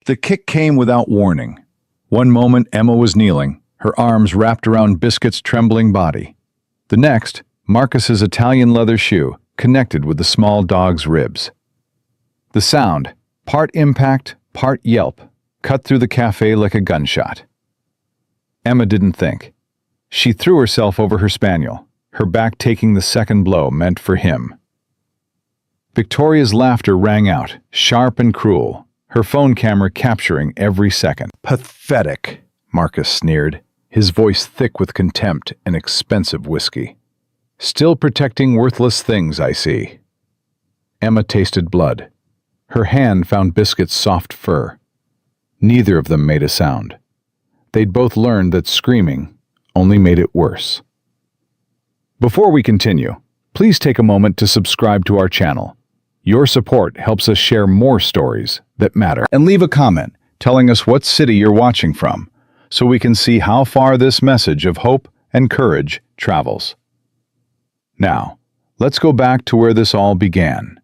The kick came without warning. One moment, Emma was kneeling, her arms wrapped around Biscuit's trembling body. The next, Marcus's Italian leather shoe connected with the small dog's ribs. The sound, part impact, part yelp, cut through the cafe like a gunshot. Emma didn't think. She threw herself over her spaniel, her back taking the second blow meant for him. Victoria's laughter rang out, sharp and cruel, her phone camera capturing every second. "Pathetic," Marcus sneered, his voice thick with contempt and expensive whiskey. "Still protecting worthless things, I see." Emma tasted blood. Her hand found Biscuit's soft fur. Neither of them made a sound. They'd both learned that screaming only made it worse. Before we continue, please take a moment to subscribe to our channel. Your support helps us share more stories that matter. And leave a comment telling us what city you're watching from, so we can see how far this message of hope and courage travels. Now, let's go back to where this all began.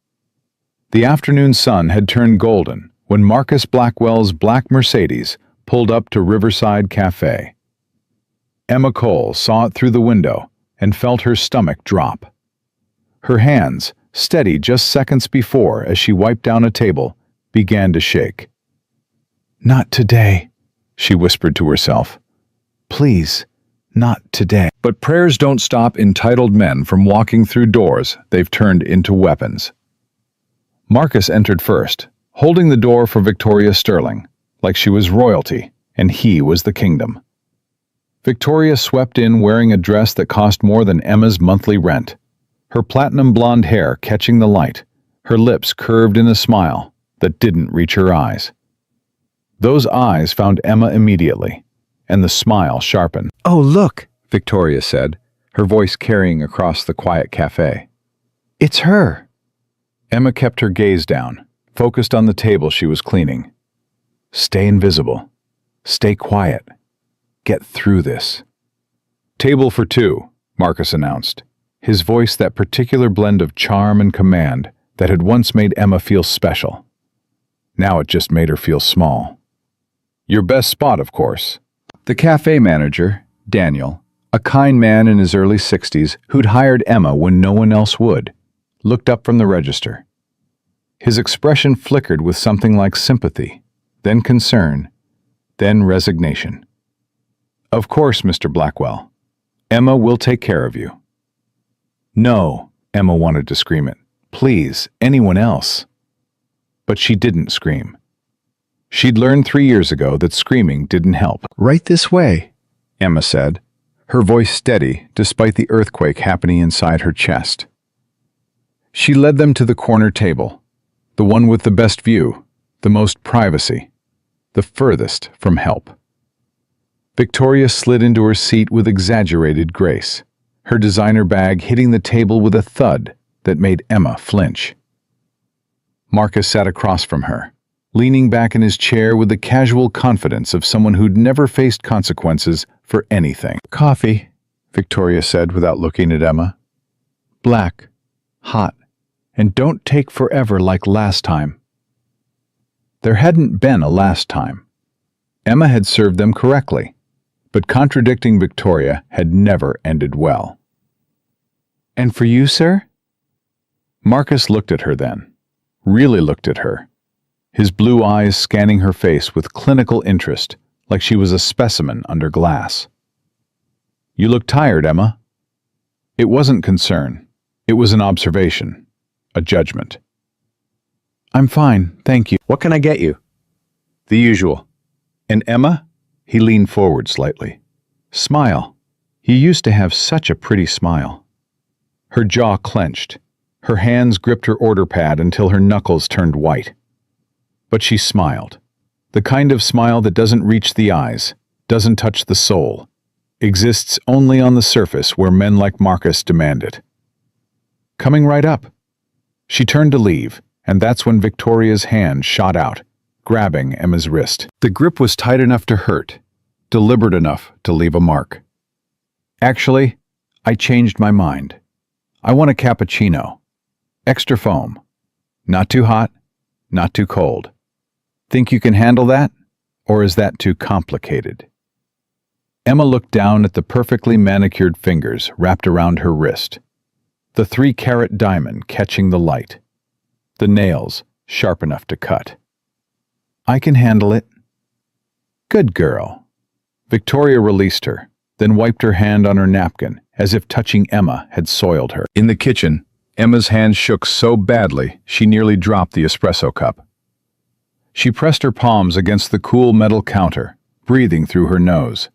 The afternoon sun had turned golden when Marcus Blackwell's black Mercedes pulled up to Riverside Cafe. Emma Cole saw it through the window and felt her stomach drop. Her hands, steady just seconds before as she wiped down a table, began to shake. "Not today," she whispered to herself. "Please, not today." But prayers don't stop entitled men from walking through doors they've turned into weapons. Marcus entered first, holding the door for Victoria Sterling, like she was royalty and he was the kingdom. Victoria swept in wearing a dress that cost more than Emma's monthly rent, her platinum blonde hair catching the light, her lips curved in a smile that didn't reach her eyes. Those eyes found Emma immediately, and the smile sharpened. "Oh, look," Victoria said, her voice carrying across the quiet cafe. "It's her." Emma kept her gaze down, focused on the table she was cleaning. "Stay invisible. Stay quiet. Get through this." "Table for two," Marcus announced, his voice that particular blend of charm and command that had once made Emma feel special. Now it just made her feel small. "Your best spot, of course." The cafe manager, Daniel, a kind man in his early 60s who'd hired Emma when no one else would, looked up from the register. His expression flickered with something like sympathy, then concern, then resignation. "Of course, Mr. Blackwell. Emma will take care of you." "No," Emma wanted to scream it. "Please, anyone else." But she didn't scream. She'd learned 3 years ago that screaming didn't help. "Right this way," Emma said, her voice steady despite the earthquake happening inside her chest. She led them to the corner table, the one with the best view, the most privacy, the furthest from help. Victoria slid into her seat with exaggerated grace, her designer bag hitting the table with a thud that made Emma flinch. Marcus sat across from her, leaning back in his chair with the casual confidence of someone who'd never faced consequences for anything. "Coffee," Victoria said without looking at Emma. "Black, hot, and don't take forever like last time." There hadn't been a last time. Emma had served them correctly, but contradicting Victoria had never ended well. "And for you, sir?" Marcus looked at her then, really looked at her, his blue eyes scanning her face with clinical interest, like she was a specimen under glass. "You look tired, Emma." It wasn't concern. It was an observation, a judgment. "I'm fine, thank you. What can I get you?" "The usual." "And Emma?" He leaned forward slightly. "Smile. You used to have such a pretty smile." Her jaw clenched. Her hands gripped her order pad until her knuckles turned white. But she smiled. The kind of smile that doesn't reach the eyes, doesn't touch the soul, exists only on the surface where men like Marcus demand it. "Coming right up." She turned to leave, and that's when Victoria's hand shot out, grabbing Emma's wrist. The grip was tight enough to hurt, deliberate enough to leave a mark. "Actually, I changed my mind. I want a cappuccino. Extra foam. Not too hot, not too cold. Think you can handle that? Or is that too complicated? Emma looked down at the perfectly manicured fingers wrapped around her wrist, the 3-carat diamond catching the light, the nails sharp enough to cut. I can handle it. Good girl. Victoria released her, then wiped her hand on her napkin as if touching Emma had soiled her. In the kitchen, Emma's hand shook so badly she nearly dropped the espresso cup. She pressed her palms against the cool metal counter, breathing through her nose,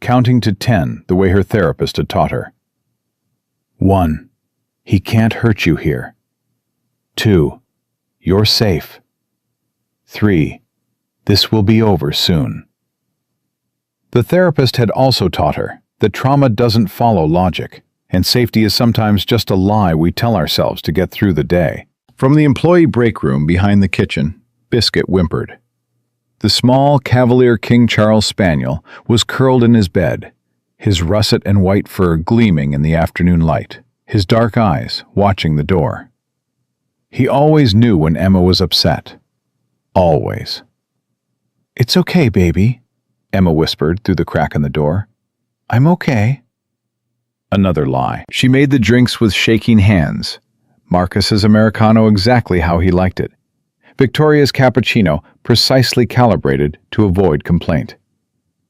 counting to 10 the way her therapist had taught her. 1. He can't hurt you here. 2. You're safe. 3. This will be over soon. The therapist had also taught her that trauma doesn't follow logic, and safety is sometimes just a lie we tell ourselves to get through the day. From the employee break room behind the kitchen, Biscuit whimpered. The small Cavalier King Charles Spaniel was curled in his bed, his russet and white fur gleaming in the afternoon light, his dark eyes watching the door. He always knew when Emma was upset. Always. It's okay, baby, Emma whispered through the crack in the door. I'm okay. Another lie. She made the drinks with shaking hands. Marcus's Americano exactly how he liked it. Victoria's cappuccino precisely calibrated to avoid complaint.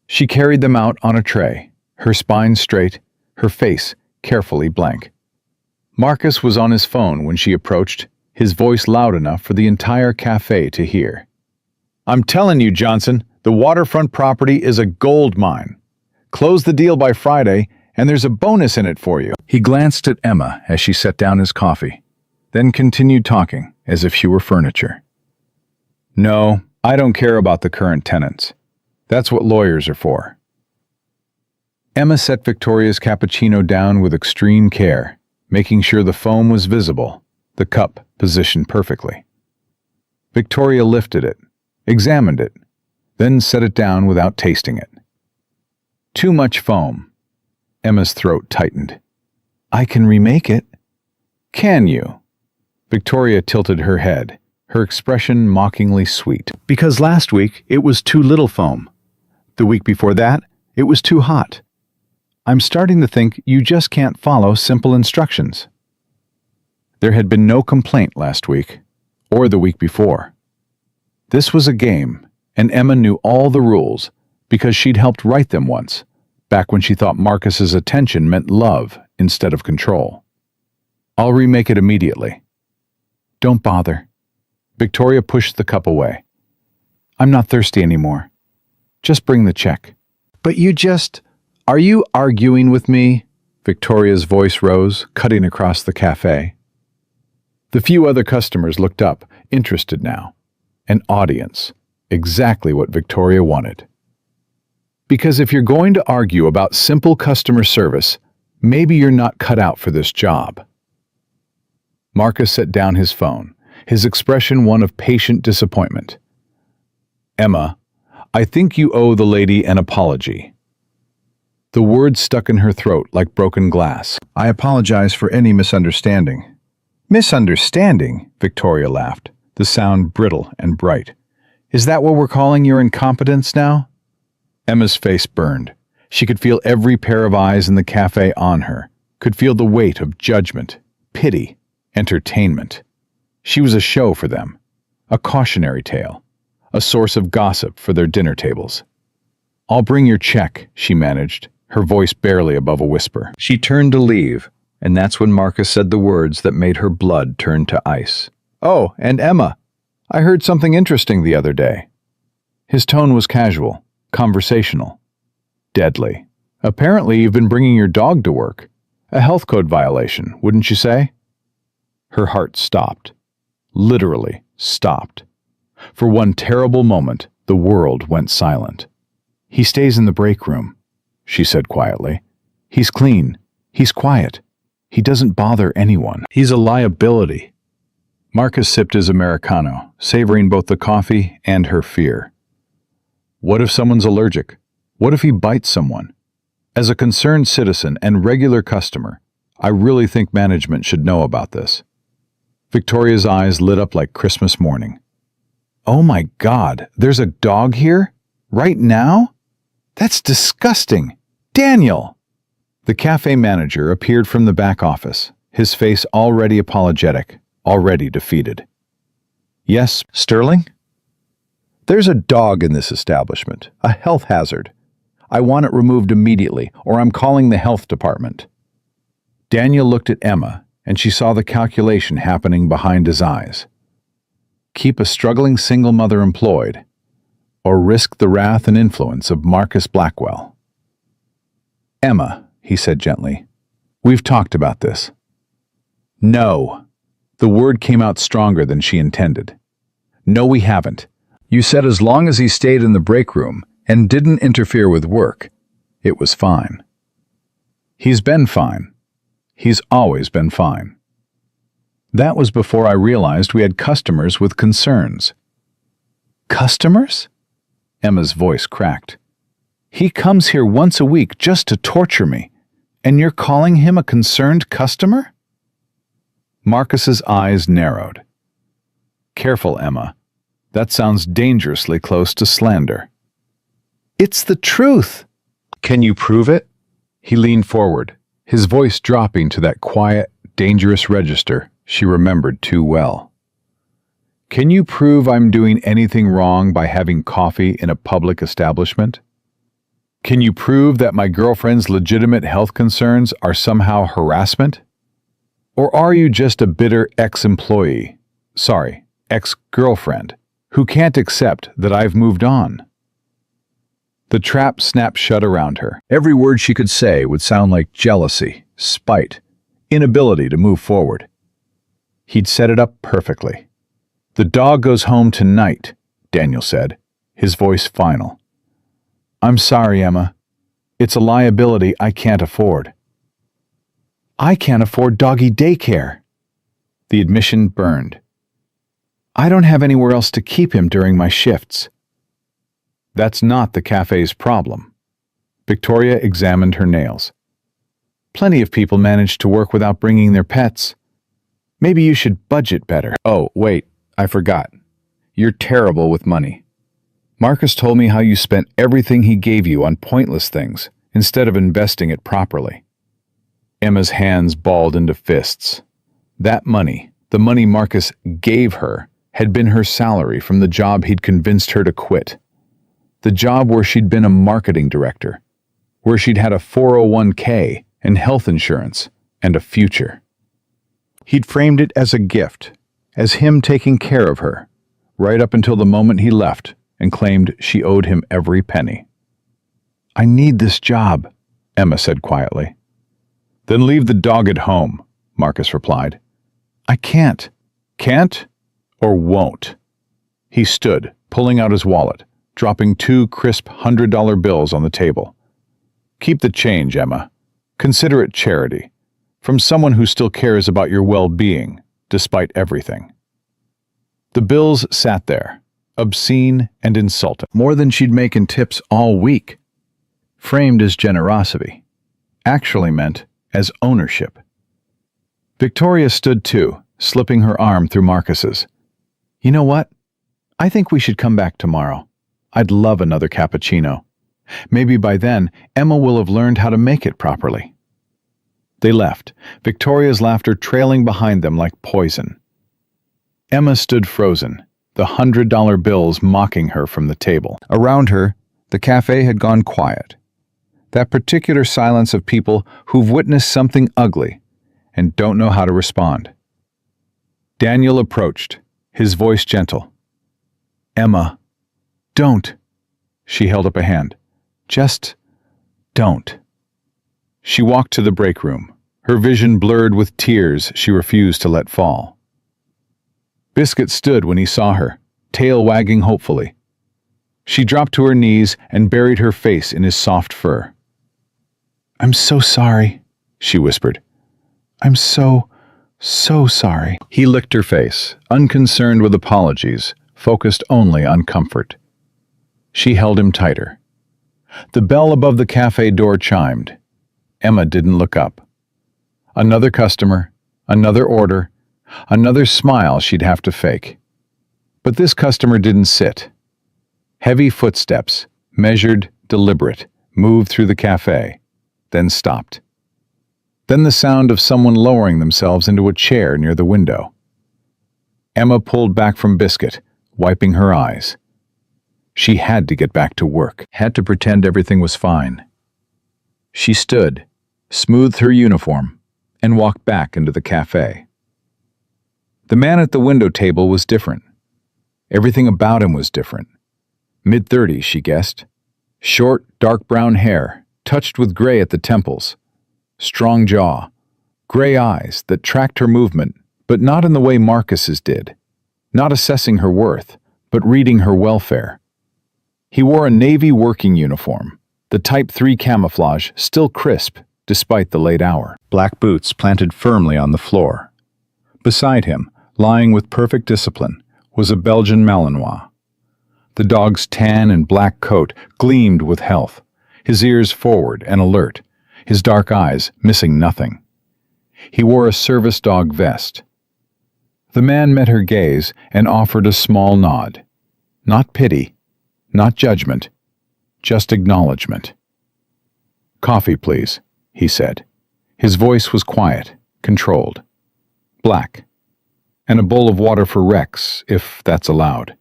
She carried them out on a tray, her spine straight, her face carefully blank. Marcus was on his phone when she approached, his voice loud enough for the entire cafe to hear. I'm telling you, Johnson, the waterfront property is a gold mine. Close the deal by Friday, and there's a bonus in it for you. He glanced at Emma as she set down his coffee, then continued talking as if she were furniture. No, I don't care about the current tenants. That's what lawyers are for. Emma set Victoria's cappuccino down with extreme care, making sure the foam was visible, the cup positioned perfectly. Victoria lifted it, examined it, then set it down without tasting it. Too much foam. Emma's throat tightened. I can remake it. Can you? Victoria tilted her head, her expression mockingly sweet. Because last week it was too little foam. The week before that, it was too hot. I'm starting to think you just can't follow simple instructions. There had been no complaint last week, or the week before. This was a game, and Emma knew all the rules because she'd helped write them once, back when she thought Marcus's attention meant love instead of control. I'll remake it immediately. Don't bother. Victoria pushed the cup away. I'm not thirsty anymore. Just bring the check. But are you arguing with me? Victoria's voice rose, cutting across the cafe. The few other customers looked up, interested now. An audience. Exactly what Victoria wanted. Because if you're going to argue about simple customer service, maybe you're not cut out for this job. Marcus set down his phone, his expression one of patient disappointment. Emma, I think you owe the lady an apology. The words stuck in her throat like broken glass. I apologize for any misunderstanding. Misunderstanding? Victoria laughed, the sound brittle and bright. Is that what we're calling your incompetence now? Emma's face burned. She could feel every pair of eyes in the cafe on her, could feel the weight of judgment, pity, entertainment. She was a show for them, a cautionary tale, a source of gossip for their dinner tables. I'll bring your check, she managed, her voice barely above a whisper. She turned to leave, and that's when Marcus said the words that made her blood turn to ice. Oh, and Emma, I heard something interesting the other day. His tone was casual, conversational, deadly. Apparently you've been bringing your dog to work. A health code violation, wouldn't you say? Her heart stopped. Literally stopped. For one terrible moment, the world went silent. He stays in the break room, she said quietly. He's clean. He's quiet. He doesn't bother anyone. He's a liability. Marcus sipped his Americano, savoring both the coffee and her fear. What if someone's allergic? What if he bites someone? As a concerned citizen and regular customer, I really think management should know about this. Victoria's eyes lit up like Christmas morning. Oh my God, there's a dog here? Right now? That's disgusting. Daniel! The cafe manager appeared from the back office, his face already apologetic, already defeated. Yes, Sterling? There's a dog in this establishment, a health hazard. I want it removed immediately, or I'm calling the health department. Daniel looked at Emma, and she saw the calculation happening behind his eyes. Keep a struggling single mother employed, or risk the wrath and influence of Marcus Blackwell. Emma, he said gently, we've talked about this. No. The word came out stronger than she intended. No, we haven't. You said as long as he stayed in the break room and didn't interfere with work, it was fine. He's been fine. He's always been fine. That was before I realized we had customers with concerns. Customers? Emma's voice cracked. He comes here once a week just to torture me, and you're calling him a concerned customer? Marcus's eyes narrowed. Careful, Emma. That sounds dangerously close to slander. It's the truth. Can you prove it? He leaned forward, his voice dropping to that quiet, dangerous register she remembered too well. Can you prove I'm doing anything wrong by having coffee in a public establishment? Can you prove that my girlfriend's legitimate health concerns are somehow harassment? Or are you just a bitter ex-employee, ex-girlfriend, who can't accept that I've moved on? The trap snapped shut around her. Every word she could say would sound like jealousy, spite, inability to move forward. He'd set it up perfectly. The dog goes home tonight, Daniel said, his voice final. I'm sorry, Emma. It's a liability I can't afford. I can't afford doggy daycare. The admission burned. I don't have anywhere else to keep him during my shifts. That's not the cafe's problem. Victoria examined her nails. Plenty of people manage to work without bringing their pets. Maybe you should budget better. Oh, wait, I forgot. You're terrible with money. Marcus told me how you spent everything he gave you on pointless things instead of investing it properly. Emma's hands balled into fists. That money, the money Marcus gave her, had been her salary from the job he'd convinced her to quit. The job where she'd been a marketing director, where she'd had a 401k and health insurance and a future. He'd framed it as a gift, as him taking care of her, right up until the moment he left and claimed she owed him every penny. I need this job, Emma said quietly. Then leave the dog at home, Marcus replied. I can't. Can't or won't? He stood, pulling out his wallet, dropping 2 crisp $100 bills on the table. Keep the change, Emma. Consider it charity, from someone who still cares about your well-being, despite everything. The bills sat there, obscene and insulting, more than she'd make in tips all week. Framed as generosity, actually meant as ownership. Victoria stood too, slipping her arm through Marcus's. You know what? I think we should come back tomorrow. I'd love another cappuccino. Maybe by then, Emma will have learned how to make it properly. They left, Victoria's laughter trailing behind them like poison. Emma stood frozen, the $100 bills mocking her from the table. Around her, the cafe had gone quiet. That particular silence of people who've witnessed something ugly and don't know how to respond. Daniel approached, his voice gentle. Emma, don't. She held up a hand. Just don't. She walked to the break room, her vision blurred with tears she refused to let fall. Biscuit stood when he saw her, tail wagging hopefully. She dropped to her knees and buried her face in his soft fur. I'm so sorry, she whispered. I'm so sorry. He licked her face, unconcerned with apologies, focused only on comfort. She held him tighter. The bell above the cafe door chimed. Emma didn't look up. Another customer, another order, another smile she'd have to fake. But this customer didn't sit. Heavy footsteps, measured, deliberate, moved through the cafe, then stopped. Then the sound of someone lowering themselves into a chair near the window. Emma pulled back from Biscuit, wiping her eyes. She had to get back to work, had to pretend everything was fine. She stood, smoothed her uniform, and walked back into the cafe. The man at the window table was different. Everything about him was different. Mid-30s, she guessed. Short, dark brown hair, touched with gray at the temples. Strong jaw. Gray eyes that tracked her movement, but not in the way Marcus's did. Not assessing her worth, but reading her welfare. He wore a Navy working uniform, the Type 3 camouflage still crisp despite the late hour. Black boots planted firmly on the floor. Beside him, lying with perfect discipline, was a Belgian Malinois. The dog's tan and black coat gleamed with health, his ears forward and alert, his dark eyes missing nothing. He wore a service dog vest. The man met her gaze and offered a small nod. Not pity, not judgment, just acknowledgement. "Coffee, please," he said. His voice was quiet, controlled. "Black. And a bowl of water for Rex, if that's allowed."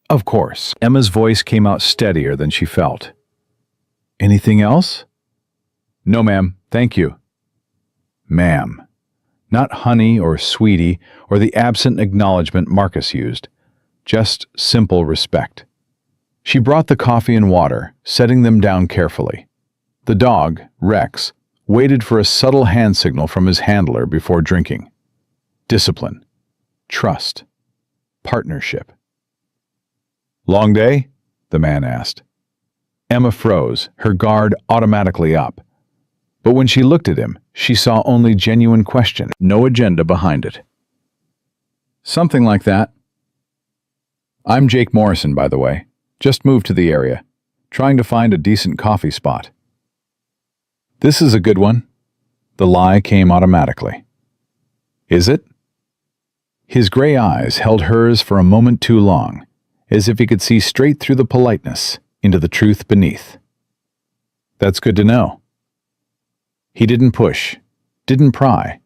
"Of course." Emma's voice came out steadier than she felt. "Anything else?" "No, ma'am, thank you." Ma'am. Not honey or sweetie or the absent acknowledgement Marcus used. Just simple respect. She brought the coffee and water, setting them down carefully. The dog, Rex, waited for a subtle hand signal from his handler before drinking. Discipline. Trust. Partnership. "Long day?" the man asked. Emma froze, her guard automatically up. But when she looked at him, she saw only genuine question, no agenda behind it. "Something like that." "I'm Jake Morrison, by the way. Just moved to the area, trying to find a decent coffee spot." "This is a good one." The lie came automatically. "Is it?" His gray eyes held hers for a moment too long, as if he could see straight through the politeness into the truth beneath. "That's good to know." He didn't push, didn't pry,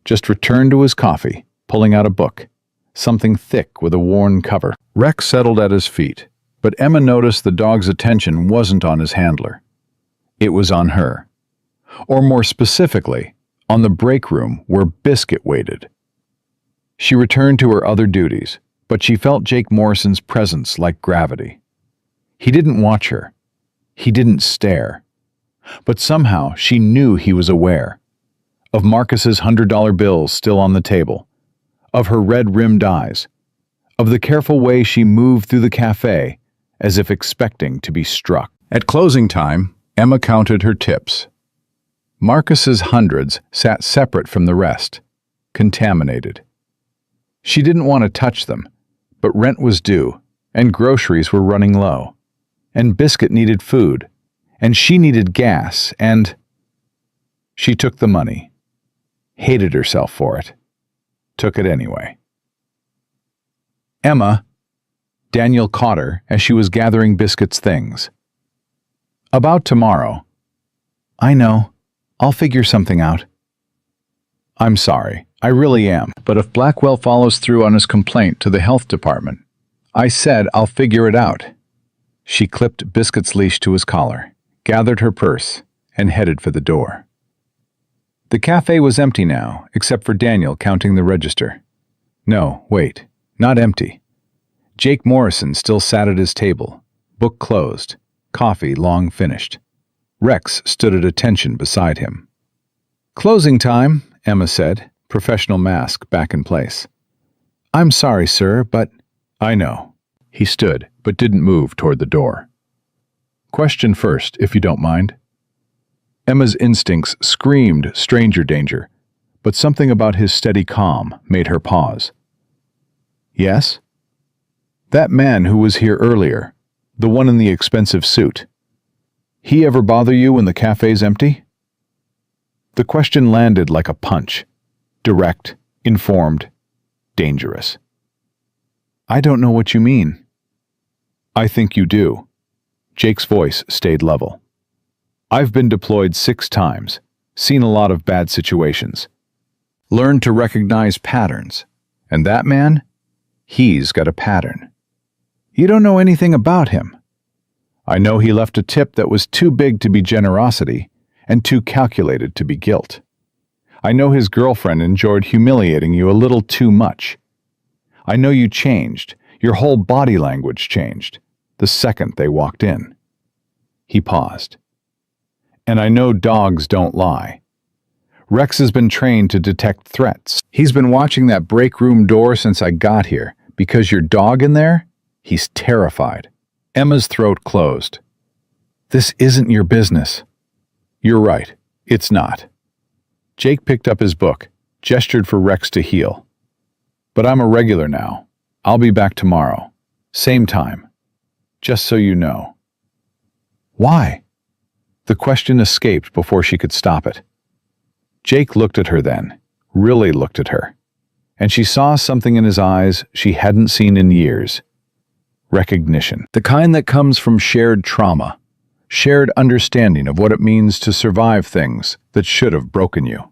just returned to his coffee, pulling out a book, something thick with a worn cover. Rex settled at his feet, but Emma noticed the dog's attention wasn't on his handler. It was on her. Or more specifically, on the break room where Biscuit waited. She returned to her other duties, but she felt Jake Morrison's presence like gravity. He didn't watch her. He didn't stare. But somehow she knew he was aware. Of Marcus's $100 bills still on the table. Of her red-rimmed eyes. Of the careful way she moved through the cafe, as if expecting to be struck. At closing time, Emma counted her tips. Marcus's hundreds sat separate from the rest, contaminated. She didn't want to touch them, but rent was due, and groceries were running low, and Biscuit needed food, and she needed gas, and... She took the money, hated herself for it, took it anyway. "Emma," Daniel caught her as she was gathering Biscuit's things. "About tomorrow." "I know. I'll figure something out." "I'm sorry. I really am. But if Blackwell follows through on his complaint to the health department, I said I'll figure it out." She clipped Biscuit's leash to his collar, gathered her purse, and headed for the door. The cafe was empty now, except for Daniel counting the register. No, wait, not empty. Jake Morrison still sat at his table, book closed, coffee long finished. Rex stood at attention beside him. "Closing time," Emma said, professional mask back in place. "I'm sorry, sir, but—" "I know." He stood, but didn't move toward the door. "Question first, if you don't mind." Emma's instincts screamed stranger danger, but something about his steady calm made her pause. "Yes?" "That man who was here earlier, the one in the expensive suit, he ever bother you when the cafe's empty?" The question landed like a punch. Direct, informed, dangerous. I don't know what you mean. I think you do. Jake's voice stayed level. I've been deployed 6 times, seen a lot of bad situations. Learned to recognize patterns. And that man? He's got a pattern. You don't know anything about him. I know he left a tip that was too big to be generosity and too calculated to be guilt. I know his girlfriend enjoyed humiliating you a little too much. I know you changed. Your whole body language changed the second they walked in. He paused. And I know dogs don't lie. Rex has been trained to detect threats. He's been watching that break room door since I got here. Because your dog in there? He's terrified. Emma's throat closed. This isn't your business. You're right. It's not. Jake picked up his book, gestured for Rex to heel. But I'm a regular now. I'll be back tomorrow. Same time. Just so you know. Why? The question escaped before she could stop it. Jake looked at her then, really looked at her, and she saw something in his eyes she hadn't seen in years. Recognition. The kind that comes from shared trauma, shared understanding of what it means to survive things that should have broken you.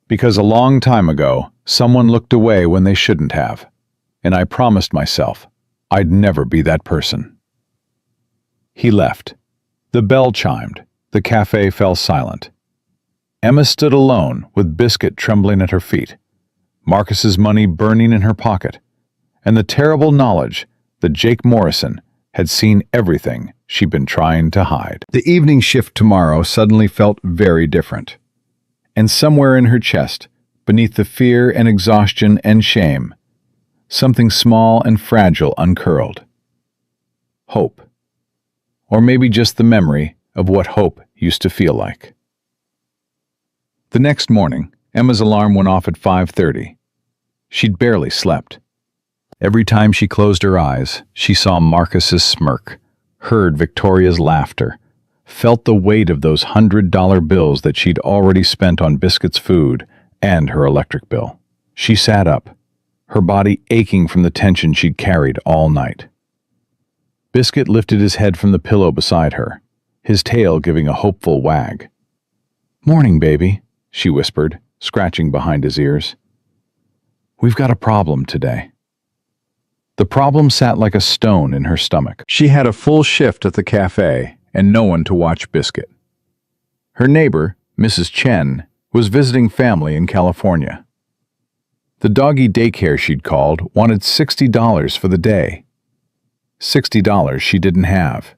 Because a long time ago, someone looked away when they shouldn't have, and I promised myself I'd never be that person. He left. The bell chimed. The cafe fell silent. Emma stood alone with Biscuit trembling at her feet, Marcus's money burning in her pocket, and the terrible knowledge that Jake Morrison had seen everything she'd been trying to hide. The evening shift tomorrow suddenly felt very different. And somewhere in her chest, beneath the fear and exhaustion and shame, something small and fragile uncurled. Hope. Or maybe just the memory of what hope used to feel like. The next morning, Emma's alarm went off at 5:30. She'd barely slept. Every time she closed her eyes, she saw Marcus's smirk, heard Victoria's laughter, felt the weight of those $100 bills that she'd already spent on Biscuit's food and her electric bill. She sat up, her body aching from the tension she'd carried all night. Biscuit lifted his head from the pillow beside her, his tail giving a hopeful wag. "Morning, baby," she whispered, scratching behind his ears. "We've got a problem today." The problem sat like a stone in her stomach. She had a full shift at the cafe and no one to watch Biscuit. Her neighbor, Mrs. Chen, was visiting family in California. The doggy daycare she'd called wanted $60 for the day. $60 she didn't have,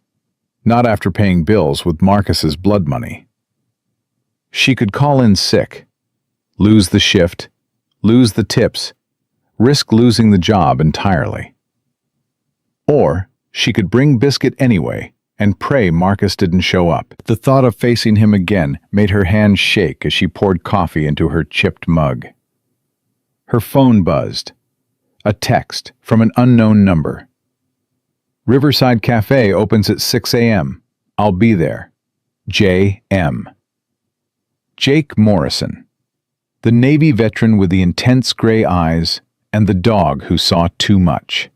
not after paying bills with Marcus's blood money. She could call in sick, lose the shift, lose the tips, risk losing the job entirely. Or she could bring Biscuit anyway and pray Marcus didn't show up. The thought of facing him again made her hands shake as she poured coffee into her chipped mug. Her phone buzzed. A text from an unknown number. "Riverside Cafe opens at 6 a.m. I'll be there. J.M." Jake Morrison, the Navy veteran with the intense gray eyes and the dog who saw too much.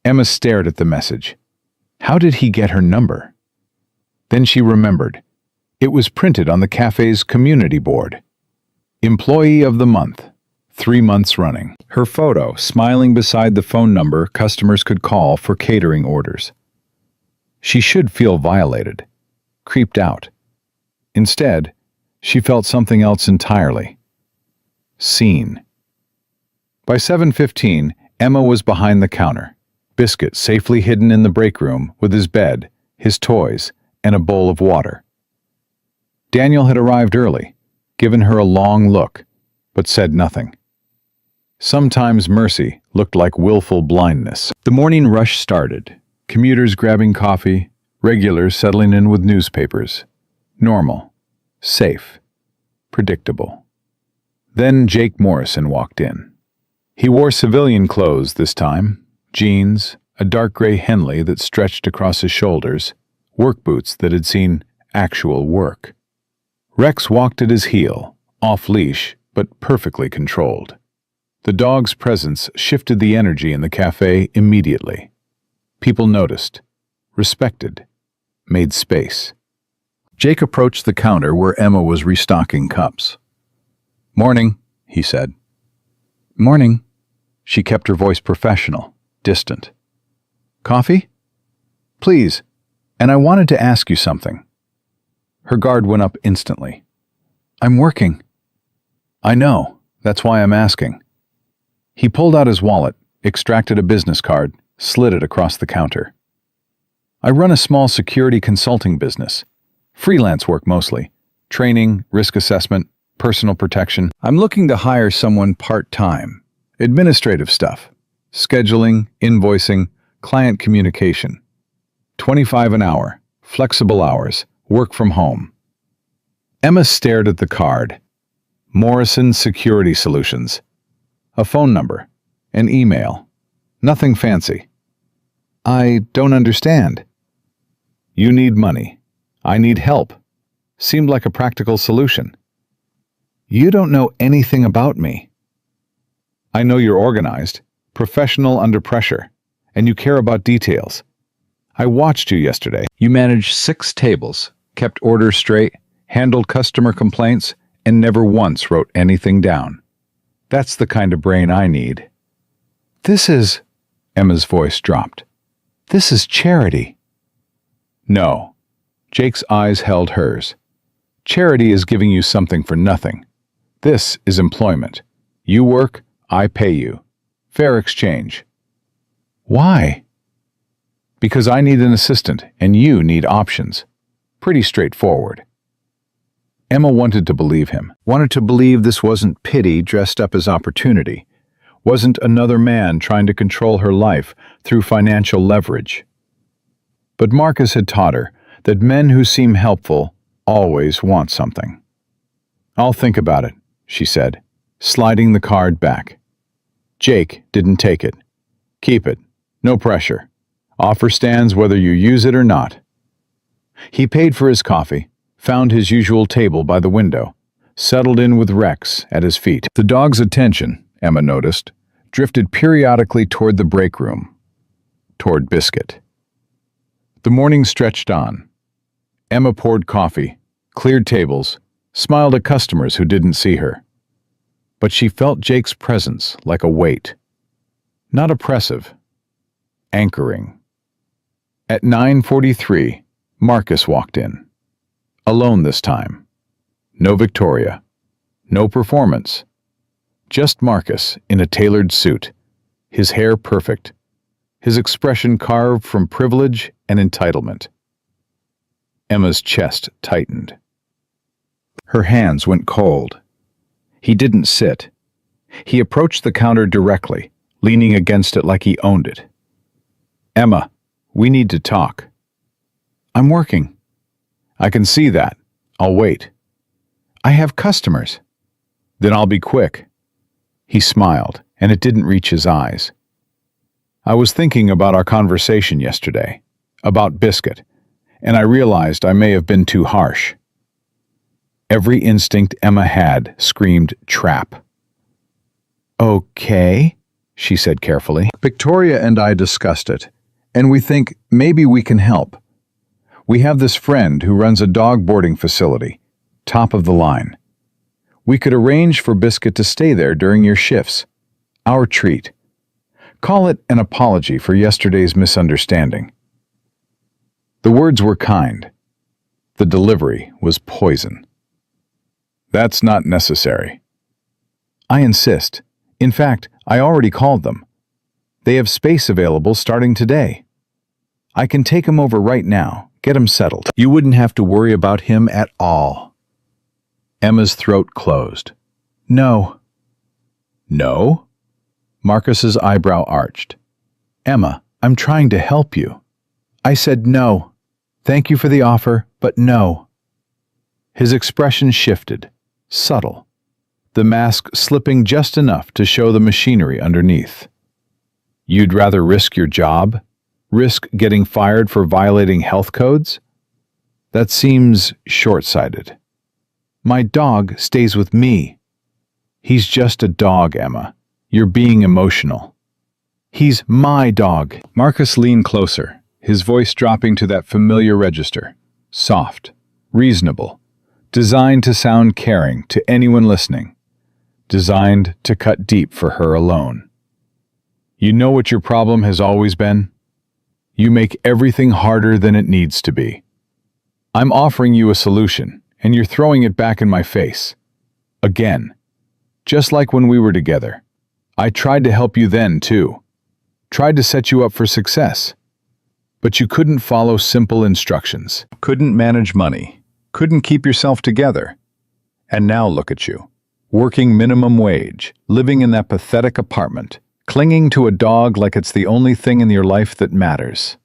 Emma stared at the message. How did he get her number? Then she remembered. It was printed on the cafe's community board. Employee of the Month, 3 months running. Her photo smiling beside the phone number customers could call for catering orders. She should feel violated, creeped out. Instead, she felt something else entirely. Seen. By 7:15, Emma was behind the counter, Biscuit safely hidden in the break room with his bed, his toys, and a bowl of water. Daniel had arrived early, given her a long look, but said nothing. Sometimes mercy looked like willful blindness. The morning rush started, commuters grabbing coffee, regulars settling in with newspapers. Normal. Safe. Predictable. Then Jake Morrison walked in. He wore civilian clothes this time, jeans, a dark gray Henley that stretched across his shoulders, work boots that had seen actual work. Rex walked at his heel, off-leash, but perfectly controlled. The dog's presence shifted the energy in the cafe immediately. People noticed, respected, made space. Jake approached the counter where Emma was restocking cups. "Morning," he said. "Morning." She kept her voice professional, distant. "Coffee?" "Please, and I wanted to ask you something." Her guard went up instantly. "I'm working." "I know, that's why I'm asking." He pulled out his wallet, extracted a business card, slid it across the counter. "I run a small security consulting business. Freelance work mostly. Training, risk assessment, personal protection. I'm looking to hire someone part-time. Administrative stuff. Scheduling, invoicing, client communication. 25 an hour, flexible hours, work from home." Emma stared at the card. Morrison Security Solutions. A phone number. An email. Nothing fancy. "I don't understand." "You need money. I need help." Seemed like a practical solution. "You don't know anything about me." "I know you're organized, professional under pressure, and you care about details. I watched you yesterday. You managed 6 tables, kept orders straight, handled customer complaints, and never once wrote anything down. That's the kind of brain I need." "This is..." Emma's voice dropped. "This is charity." "No." Jake's eyes held hers. "Charity is giving you something for nothing. This is employment. You work, I pay you. Fair exchange." "Why?" "Because I need an assistant, and you need options. Pretty straightforward." Emma wanted to believe him, wanted to believe this wasn't pity dressed up as opportunity, wasn't another man trying to control her life through financial leverage. But Marcus had taught her that men who seem helpful always want something. "I'll think about it," she said, sliding the card back. Jake didn't take it. "Keep it. No pressure. Offer stands whether you use it or not." He paid for his coffee, found his usual table by the window, settled in with Rex at his feet. The dog's attention, Emma noticed, drifted periodically toward the break room, toward Biscuit. The morning stretched on. Emma poured coffee, cleared tables, smiled at customers who didn't see her. But she felt Jake's presence like a weight. Not oppressive, anchoring. At 9:43, Marcus walked in. Alone this time. No Victoria. No performance. Just Marcus in a tailored suit, his hair perfect, his expression carved from privilege and entitlement. Emma's chest tightened. Her hands went cold. He didn't sit. He approached the counter directly, leaning against it like he owned it. "Emma, we need to talk." "I'm working." "I can see that. I'll wait." "I have customers." "Then I'll be quick." He smiled, and it didn't reach his eyes. "I was thinking about our conversation yesterday, about Biscuit, and I realized I may have been too harsh." Every instinct Emma had screamed trap. "Okay," she said carefully. "Victoria and I discussed it, and we think maybe we can help. We have this friend who runs a dog boarding facility, top of the line. We could arrange for Biscuit to stay there during your shifts. Our treat. Call it an apology for yesterday's misunderstanding." The words were kind. The delivery was poison. "That's not necessary." "I insist. In fact, I already called them. They have space available starting today. I can take him over right now, get him settled. You wouldn't have to worry about him at all." Emma's throat closed. "No." "No?" Marcus's eyebrow arched. "Emma, I'm trying to help you." "I said no. Thank you for the offer, but no." His expression shifted, subtle, the mask slipping just enough to show the machinery underneath. "You'd rather risk your job? Risk getting fired for violating health codes? That seems short-sighted." "My dog stays with me." "He's just a dog, Emma. You're being emotional. He's my dog. Marcus leaned closer, his voice dropping to that familiar register. Soft, reasonable, designed to sound caring to anyone listening, designed to cut deep for her alone. You know what your problem has always been? You make everything harder than it needs to be. I'm offering you a solution, and you're throwing it back in my face. Again. Just like when we were together. I tried to help you then, too. Tried to set you up for success. But you couldn't follow simple instructions. Couldn't manage money. Couldn't keep yourself together. And now look at you. Working minimum wage, living in that pathetic apartment, clinging to a dog like it's the only thing in your life that matters.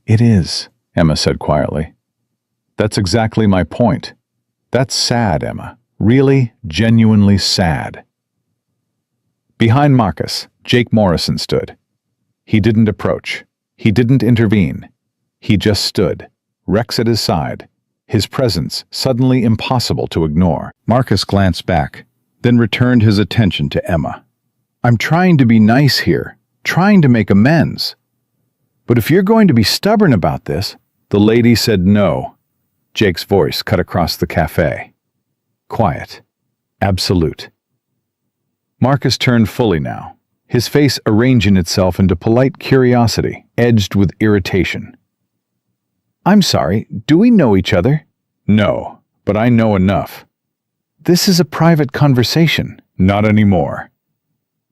It is, Emma said quietly. That's exactly my point. That's sad, Emma. Really, genuinely sad. Behind Marcus, Jake Morrison stood. He didn't approach. He didn't intervene. He just stood, Rex at his side, his presence suddenly impossible to ignore. Marcus glanced back, then returned his attention to Emma. I'm trying to be nice here, trying to make amends. But if you're going to be stubborn about this, the lady said no. Jake's voice cut across the cafe. Quiet. Absolute. Marcus turned fully now, his face arranging itself into polite curiosity, edged with irritation. I'm sorry, do we know each other? No, but I know enough. This is a private conversation. Not anymore.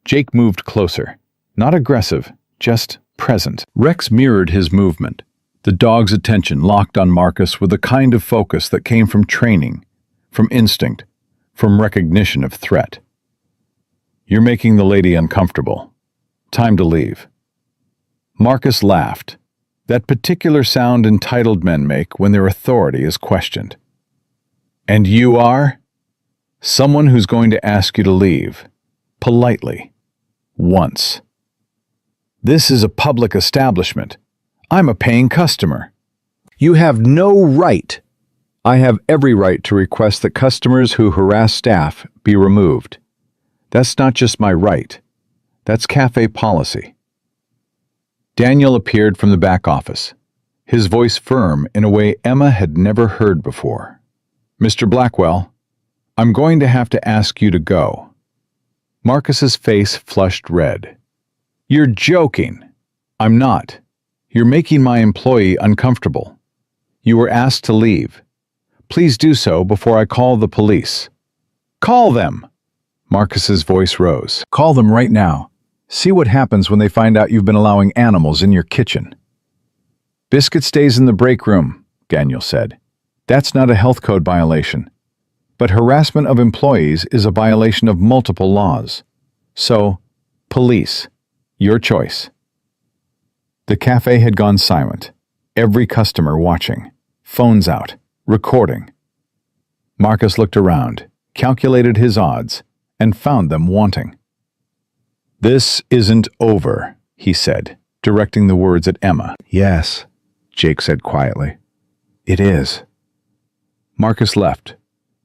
Jake moved closer, not aggressive, just present. Rex mirrored his movement, the dog's attention locked on Marcus with a kind of focus that came from training, from instinct, from recognition of threat. You're making the lady uncomfortable. Time to leave. Marcus laughed, that particular sound entitled men make when their authority is questioned. And you are? Someone who's going to ask you to leave. Politely. Once. This is a public establishment. I'm a paying customer. You have no right. I have every right to request that customers who harass staff be removed. That's not just my right. That's cafe policy. Daniel appeared from the back office, his voice firm in a way Emma had never heard before. Mr. Blackwell, I'm going to have to ask you to go. Marcus's face flushed red. You're joking. I'm not. You're making my employee uncomfortable. You were asked to leave. Please do so before I call the police. Call them! Marcus's voice rose. Call them right now. See what happens when they find out you've been allowing animals in your kitchen. Biscuit stays in the break room, Daniel said. That's not a health code violation. But harassment of employees is a violation of multiple laws. So, police, your choice. The cafe had gone silent, every customer watching, phones out, recording. Marcus looked around, calculated his odds, and found them wanting. This isn't over, he said, directing the words at Emma. Yes, Jake said quietly. It is. Marcus left.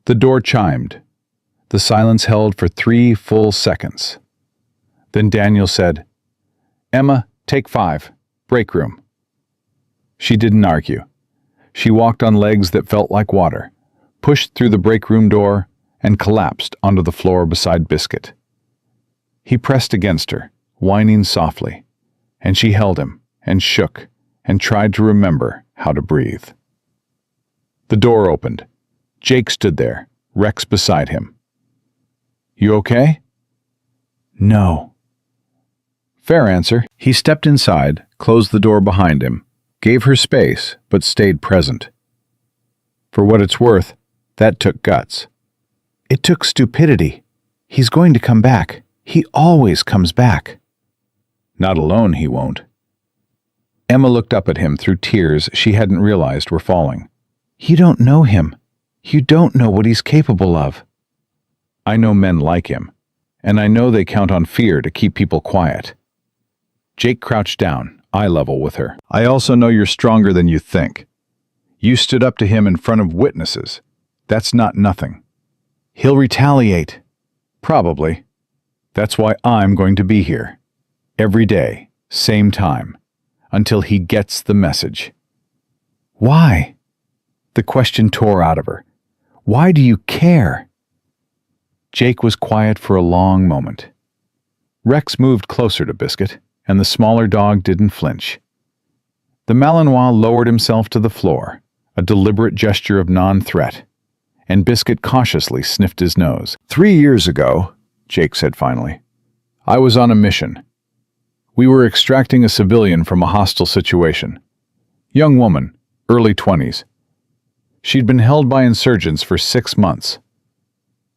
The door chimed. The silence held for 3 full seconds. Then Daniel said, Emma, take 5. Break room. She didn't argue. She walked on legs that felt like water, pushed through the break room door, and collapsed onto the floor beside Biscuit. He pressed against her, whining softly, and she held him, and shook, and tried to remember how to breathe. The door opened. Jake stood there, Rex beside him. You okay? No. Fair answer. He stepped inside, closed the door behind him, gave her space, but stayed present. For what it's worth, that took guts. It took stupidity. He's going to come back. He always comes back. Not alone, he won't. Emma looked up at him through tears she hadn't realized were falling. You don't know him. You don't know what he's capable of. I know men like him, and I know they count on fear to keep people quiet. Jake crouched down, eye level with her. I also know you're stronger than you think. You stood up to him in front of witnesses. That's not nothing. He'll retaliate. Probably. That's why I'm going to be here. Every day, same time, until he gets the message. Why? The question tore out of her. Why do you care? Jake was quiet for a long moment. Rex moved closer to Biscuit, and the smaller dog didn't flinch. The Malinois lowered himself to the floor, a deliberate gesture of non-threat, and Biscuit cautiously sniffed his nose. 3 years ago, Jake said finally, I was on a mission. We were extracting a civilian from a hostile situation. Young woman, early 20s. She'd been held by insurgents for 6 months.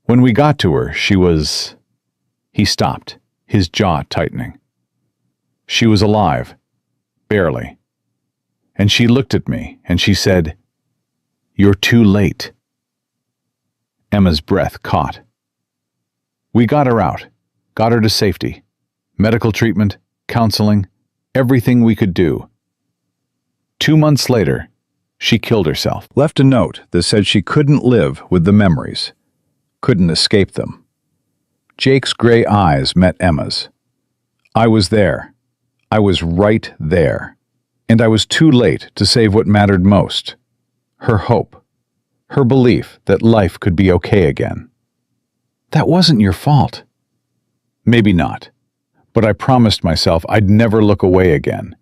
When we got to her, she was... He stopped, his jaw tightening. She was alive. Barely. And she looked at me, and she said, You're too late. Emma's breath caught. We got her out, got her to safety. Medical treatment, counseling, everything we could do. 2 months later, she killed herself. Left a note that said she couldn't live with the memories, couldn't escape them. Jake's gray eyes met Emma's. I was there. I was right there. And I was too late to save what mattered most. Her hope. Her belief that life could be okay again. That wasn't your fault. Maybe not. But I promised myself I'd never look away again.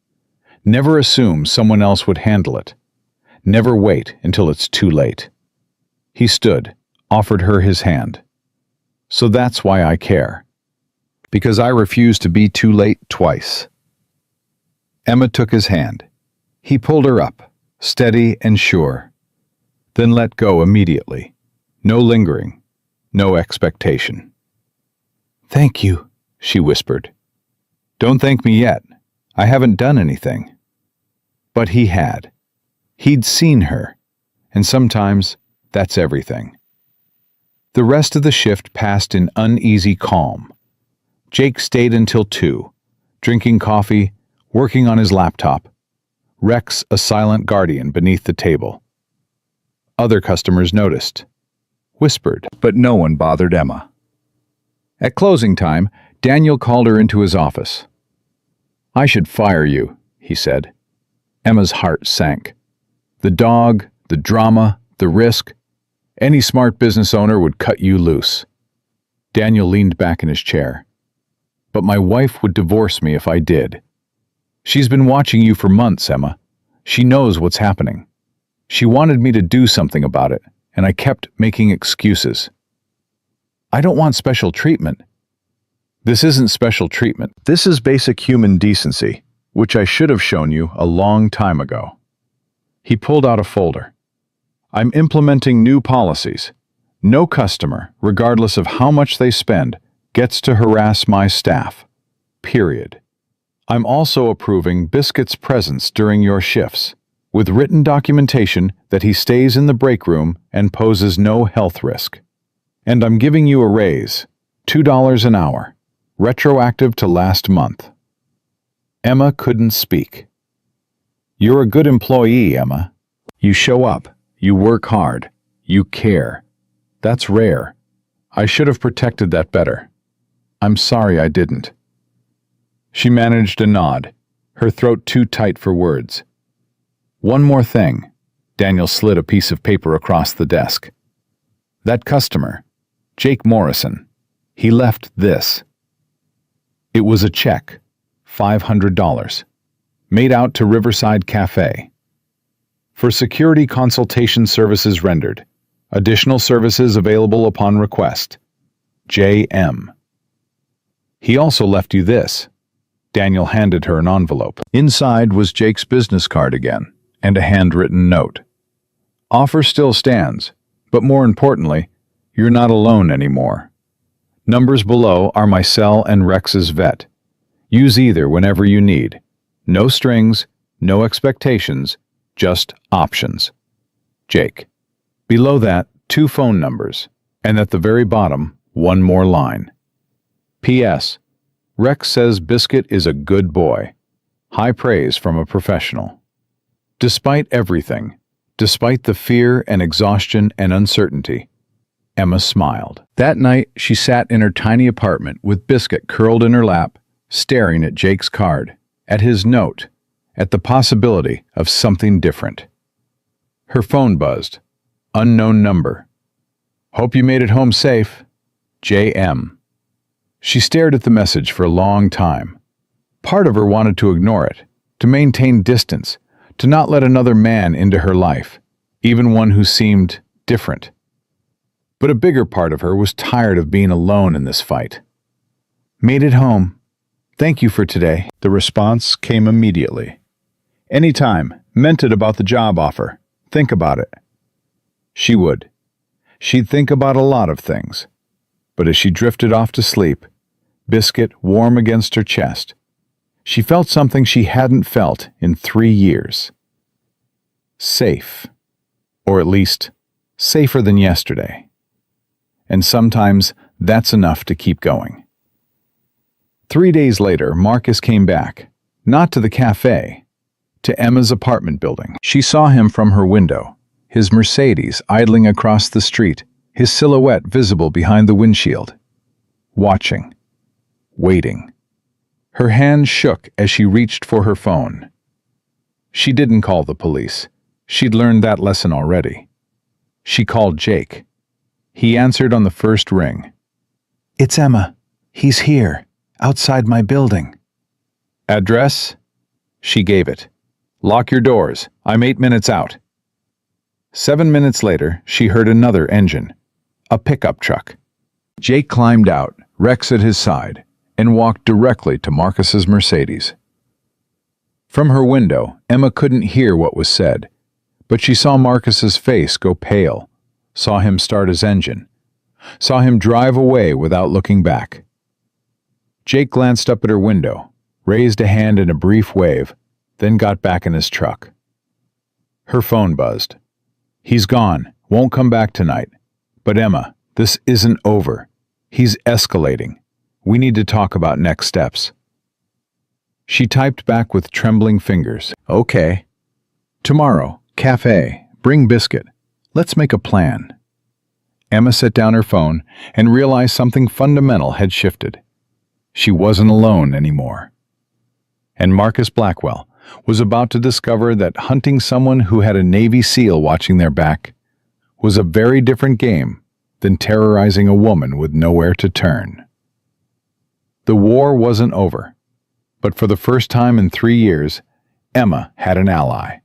Never assume someone else would handle it. Never wait until it's too late. He stood, offered her his hand. So that's why I care. Because I refuse to be too late twice. Emma took his hand. He pulled her up, steady and sure. Then let go immediately. No lingering, no expectation. Thank you, she whispered. Don't thank me yet. I haven't done anything. But he had. He'd seen her, and sometimes that's everything. The rest of the shift passed in uneasy calm. Jake stayed until 2, drinking coffee, working on his laptop. Rex a silent guardian beneath the table. Other customers noticed, whispered, but no one bothered Emma. At closing time, Daniel called her into his office. I should fire you, he said. Emma's heart sank. The dog, the drama, the risk. Any smart business owner would cut you loose. Daniel leaned back in his chair. But my wife would divorce me if I did. She's been watching you for months, Emma. She knows what's happening. She wanted me to do something about it, and I kept making excuses. I don't want special treatment. This isn't special treatment. This is basic human decency, which I should have shown you a long time ago. He pulled out a folder. I'm implementing new policies. No customer, regardless of how much they spend, gets to harass my staff. Period. I'm also approving Biscuit's presence during your shifts, with written documentation that he stays in the break room and poses no health risk. And I'm giving you a raise, $2 an hour, retroactive to last month. Emma couldn't speak. You're a good employee, Emma. You show up, you work hard, you care. That's rare. I should have protected that better. I'm sorry I didn't. She managed a nod, her throat too tight for words. One more thing. Daniel slid a piece of paper across the desk. That customer, Jake Morrison, he left this. It was a check, $500, made out to Riverside Cafe. For security consultation services rendered. Additional services available upon request. J.M. He also left you this. Daniel handed her an envelope. Inside was Jake's business card again, and a handwritten note. Offer still stands, but more importantly, you're not alone anymore. Numbers below are my cell and Rex's vet. Use either whenever you need. No strings, no expectations, just options. Jake. Below that, 2 phone numbers, and at the very bottom, 1 more line. P.S. Rex says Biscuit is a good boy. High praise from a professional. Despite everything, despite the fear and exhaustion and uncertainty, Emma smiled. That night, she sat in her tiny apartment with Biscuit curled in her lap, staring at Jake's card, at his note, at the possibility of something different. Her phone buzzed. Unknown number. Hope you made it home safe. J.M. She stared at the message for a long time. Part of her wanted to ignore it, to maintain distance, to not let another man into her life, even one who seemed different. But a bigger part of her was tired of being alone in this fight. Made it home. Thank you for today. The response came immediately. Anytime, meant it about the job offer. Think about it. She would. She'd think about a lot of things. But as she drifted off to sleep, Biscuit warm against her chest, she felt something she hadn't felt in 3 years. Safe. Or at least, safer than yesterday. And sometimes that's enough to keep going. 3 days later, Marcus came back, not to the cafe, to Emma's apartment building. She saw him from her window, his Mercedes idling across the street, his silhouette visible behind the windshield. Watching. Waiting. Her hand shook as she reached for her phone. She didn't call the police. She'd learned that lesson already. She called Jake. He answered on the first ring. It's Emma. He's here, outside my building. Address? She gave it. Lock your doors. I'm 8 minutes out. 7 minutes later, she heard another engine. A pickup truck. Jake climbed out, Rex at his side, and walked directly to Marcus's Mercedes. From her window, Emma couldn't hear what was said, but she saw Marcus's face go pale, saw him start his engine, saw him drive away without looking back. Jake glanced up at her window, raised a hand in a brief wave, then got back in his truck. Her phone buzzed. He's gone, won't come back tonight. But Emma, this isn't over. He's escalating. We need to talk about next steps. She typed back with trembling fingers. Okay. Tomorrow, cafe, bring Biscuit. Let's make a plan. Emma set down her phone and realized something fundamental had shifted. She wasn't alone anymore. And Marcus Blackwell was about to discover that hunting someone who had a Navy SEAL watching their back was a very different game than terrorizing a woman with nowhere to turn. The war wasn't over, but for the first time in 3 years, Emma had an ally.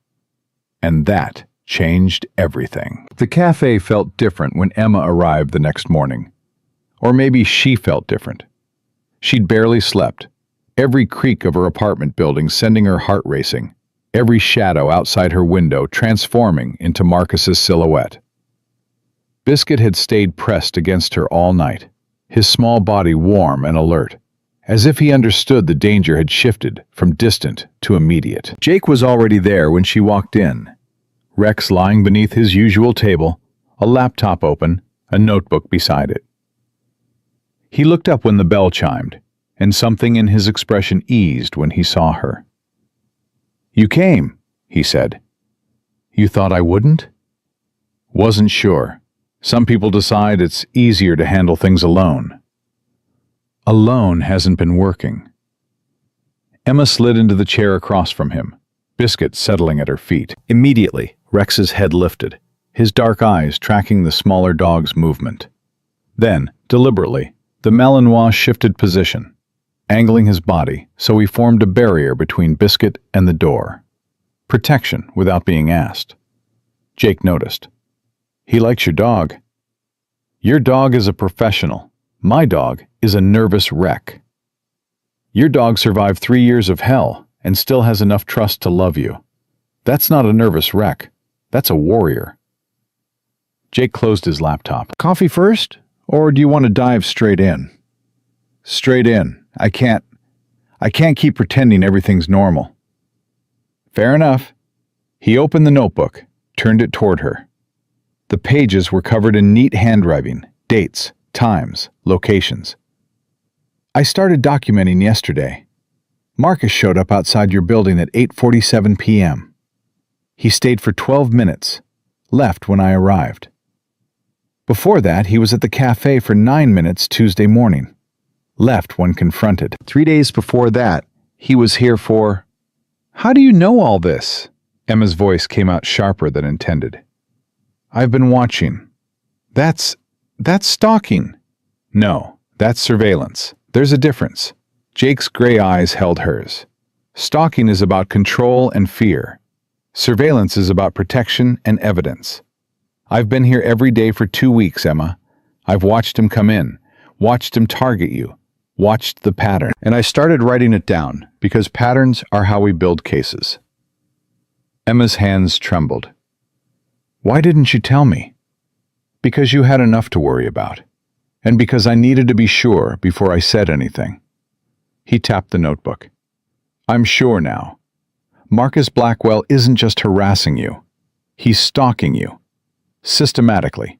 And that changed everything. The cafe felt different when Emma arrived the next morning. Or maybe she felt different. She'd barely slept, every creak of her apartment building sending her heart racing, every shadow outside her window transforming into Marcus's silhouette. Biscuit had stayed pressed against her all night, his small body warm and alert, as if he understood the danger had shifted from distant to immediate. Jake was already there when she walked in. Rex lying beneath his usual table, a laptop open, a notebook beside it. He looked up when the bell chimed, and something in his expression eased when he saw her. "You came," he said. "You thought I wouldn't?" "Wasn't sure. Some people decide it's easier to handle things alone." Alone hasn't been working. Emma slid into the chair across from him, Biscuit settling at her feet. Immediately, Rex's head lifted, his dark eyes tracking the smaller dog's movement. Then, deliberately, the Malinois shifted position, angling his body so he formed a barrier between Biscuit and the door. Protection without being asked. Jake noticed. "He likes your dog." "Your dog is a professional. My dog is a nervous wreck." "Your dog survived 3 years of hell and still has enough trust to love you. That's not a nervous wreck. That's a warrior." Jake closed his laptop. "Coffee first, or do you want to dive straight in?" "Straight in. I can't keep pretending everything's normal." "Fair enough." He opened the notebook, turned it toward her. The pages were covered in neat handwriting, dates, times, locations. "I started documenting yesterday. Marcus showed up outside your building at 8:47 p.m. He stayed for 12 minutes, left when I arrived. Before that, he was at the cafe for 9 minutes Tuesday morning. Left when confronted. 3 days before that, he was here for... How do you know all this? Emma's voice came out sharper than intended. I've been watching. That's stalking. No, that's surveillance. There's a difference. Jake's gray eyes held hers. Stalking is about control and fear. Surveillance is about protection and evidence. I've been here every day for 2 weeks, Emma. I've watched him come in, watched him target you, watched the pattern. And I started writing it down because patterns are how we build cases. Emma's hands trembled. Why didn't you tell me? Because you had enough to worry about. And because I needed to be sure before I said anything. He tapped the notebook. I'm sure now. Marcus Blackwell isn't just harassing you. He's stalking you. Systematically.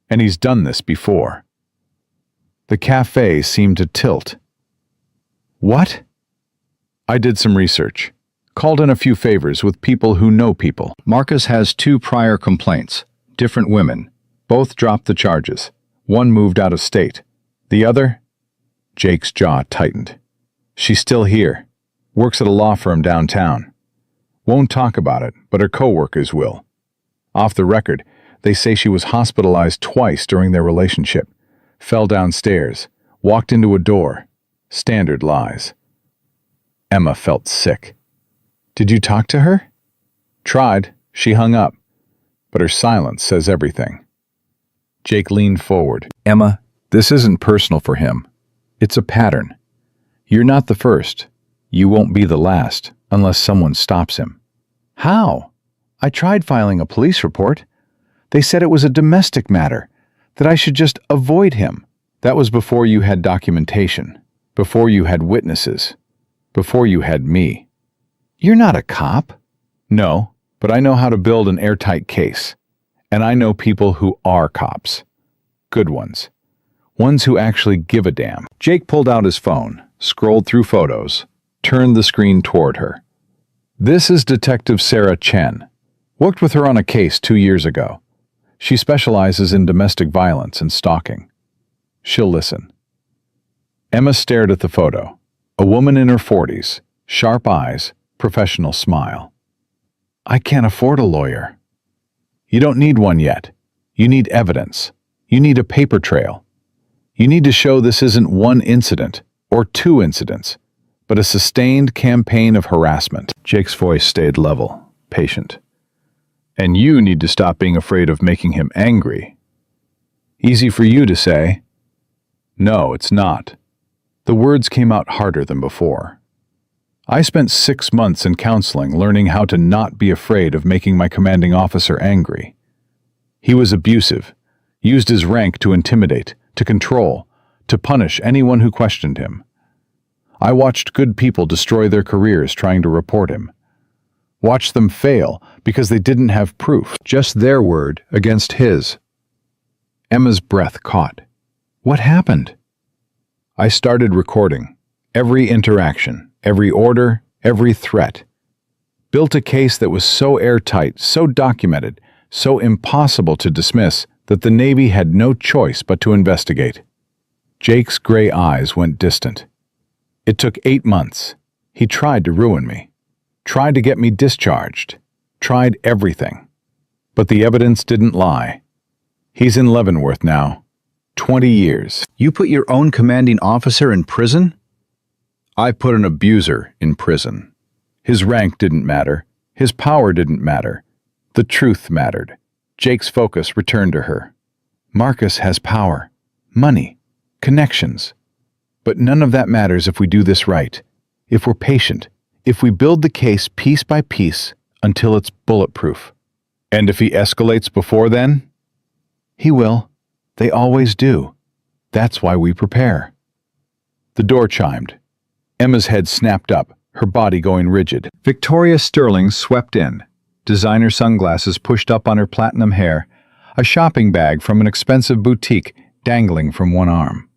And he's done this before. The cafe seemed to tilt. What? I did some research. Called in a few favors with people who know people. Marcus has 2 prior complaints. Different women. Both dropped the charges. One moved out of state. The other? Jake's jaw tightened. She's still here. Works at a law firm downtown. Won't talk about it, but her co-workers will. Off the record, they say she was hospitalized twice during their relationship. Fell downstairs. Walked into a door. Standard lies. Emma felt sick. Did you talk to her? Tried. She hung up. But her silence says everything. Jake leaned forward. Emma, this isn't personal for him. It's a pattern. You're not the first. You won't be the last, unless someone stops him. How? I tried filing a police report. They said it was a domestic matter, that I should just avoid him. That was before you had documentation, before you had witnesses, before you had me. You're not a cop. No, but I know how to build an airtight case. And I know people who are cops. Good ones. Ones who actually give a damn. Jake pulled out his phone, scrolled through photos, turned the screen toward her. This is Detective Sarah Chen. Worked with her on a case 2 years ago. She specializes in domestic violence and stalking. She'll listen. Emma stared at the photo. A woman in her 40s, sharp eyes, professional smile. I can't afford a lawyer. You don't need one yet. You need evidence. You need a paper trail. You need to show this isn't one incident or 2 incidents, but a sustained campaign of harassment. Jake's voice stayed level, patient. And you need to stop being afraid of making him angry. Easy for you to say. No, it's not. The words came out harder than before. I spent 6 months in counseling learning how to not be afraid of making my commanding officer angry. He was abusive, used his rank to intimidate, to control, to punish anyone who questioned him. I watched good people destroy their careers trying to report him. Watched them fail because they didn't have proof, just their word against his. Emma's breath caught. What happened? I started recording. Every interaction, every order, every threat. Built a case that was so airtight, so documented, so impossible to dismiss that the Navy had no choice but to investigate. Jake's gray eyes went distant. It took 8 months. He tried to ruin me. Tried to get me discharged. Tried everything. But the evidence didn't lie. He's in Leavenworth now. 20 years. You put your own commanding officer in prison? I put an abuser in prison. His rank didn't matter. His power didn't matter. The truth mattered. Jake's focus returned to her. Marcus has power, money, connections. But none of that matters if we do this right, if we're patient, if we build the case piece by piece until it's bulletproof. And if he escalates before then? He will. They always do. That's why we prepare. The door chimed. Emma's head snapped up, her body going rigid. Victoria Sterling swept in, designer sunglasses pushed up on her platinum hair, a shopping bag from an expensive boutique dangling from one arm.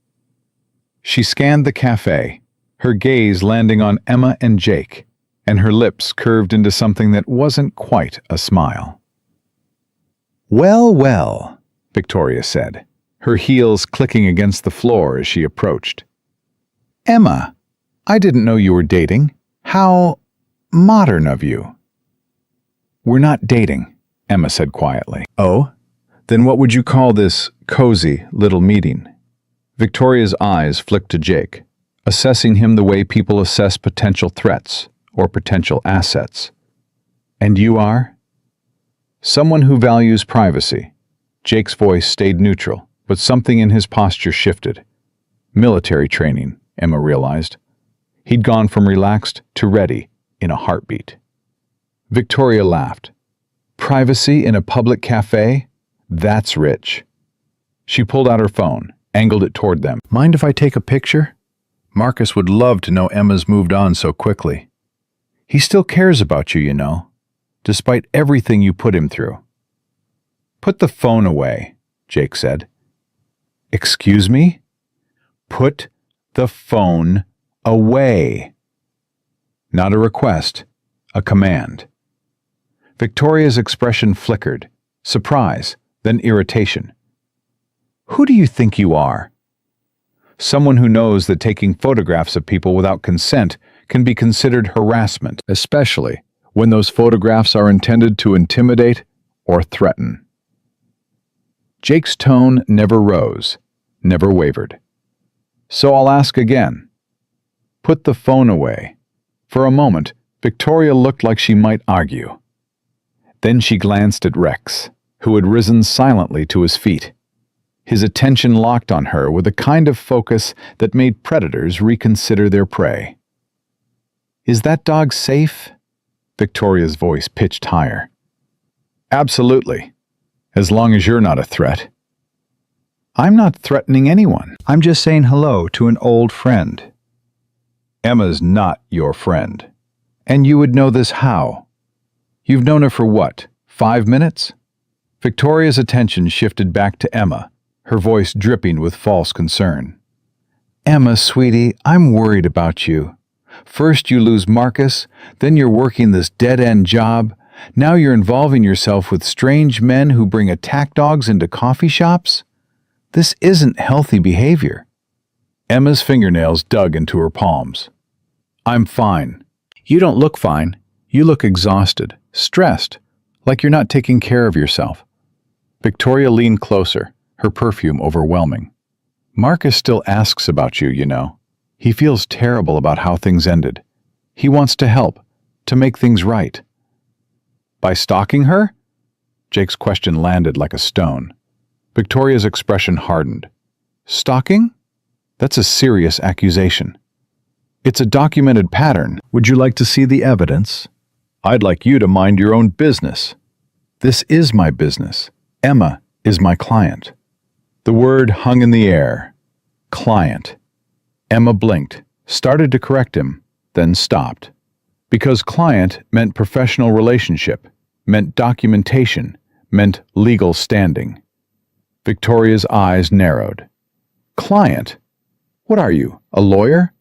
She scanned the cafe, her gaze landing on Emma and Jake, and her lips curved into something that wasn't quite a smile. Well, well, Victoria said, her heels clicking against the floor as she approached. Emma, I didn't know you were dating. How modern of you. We're not dating, Emma said quietly. Oh? Then what would you call this cozy little meeting? Victoria's eyes flicked to Jake, assessing him the way people assess potential threats or potential assets. And you are? Someone who values privacy. Jake's voice stayed neutral, but something in his posture shifted. Military training, Emma realized. He'd gone from relaxed to ready in a heartbeat. Victoria laughed. Privacy in a public cafe? That's rich. She pulled out her phone, angled it toward them. Mind if I take a picture? Marcus would love to know Emma's moved on so quickly. He still cares about you, you know, despite everything you put him through. Put the phone away, Jake said. Excuse me? Put the phone away. Not a request, a command. Victoria's expression flickered, surprise, then irritation. Who do you think you are? Someone who knows that taking photographs of people without consent can be considered harassment, especially when those photographs are intended to intimidate or threaten. Jake's tone never rose, never wavered. So I'll ask again. Put the phone away. For a moment, Victoria looked like she might argue. Then she glanced at Rex, who had risen silently to his feet. His attention locked on her with a kind of focus that made predators reconsider their prey. Is that dog safe? Victoria's voice pitched higher. Absolutely, as long as you're not a threat. I'm not threatening anyone. I'm just saying hello to an old friend. Emma's not your friend. And you would know this how? You've known her for what, 5 minutes? Victoria's attention shifted back to Emma, her voice dripping with false concern. Emma, sweetie, I'm worried about you. First you lose Marcus, then you're working this dead-end job. Now you're involving yourself with strange men who bring attack dogs into coffee shops? This isn't healthy behavior. Emma's fingernails dug into her palms. I'm fine. You don't look fine. You look exhausted, stressed, like you're not taking care of yourself. Victoria leaned closer, her perfume overwhelming. Marcus still asks about you, you know. He feels terrible about how things ended. He wants to help, to make things right. By stalking her? Jake's question landed like a stone. Victoria's expression hardened. Stalking? That's a serious accusation. It's a documented pattern. Would you like to see the evidence? I'd like you to mind your own business. This is my business. Emma is my client. The word hung in the air. Client. Emma blinked, started to correct him, then stopped. Because client meant professional relationship, meant documentation, meant legal standing. Victoria's eyes narrowed. Client? What are you, a lawyer?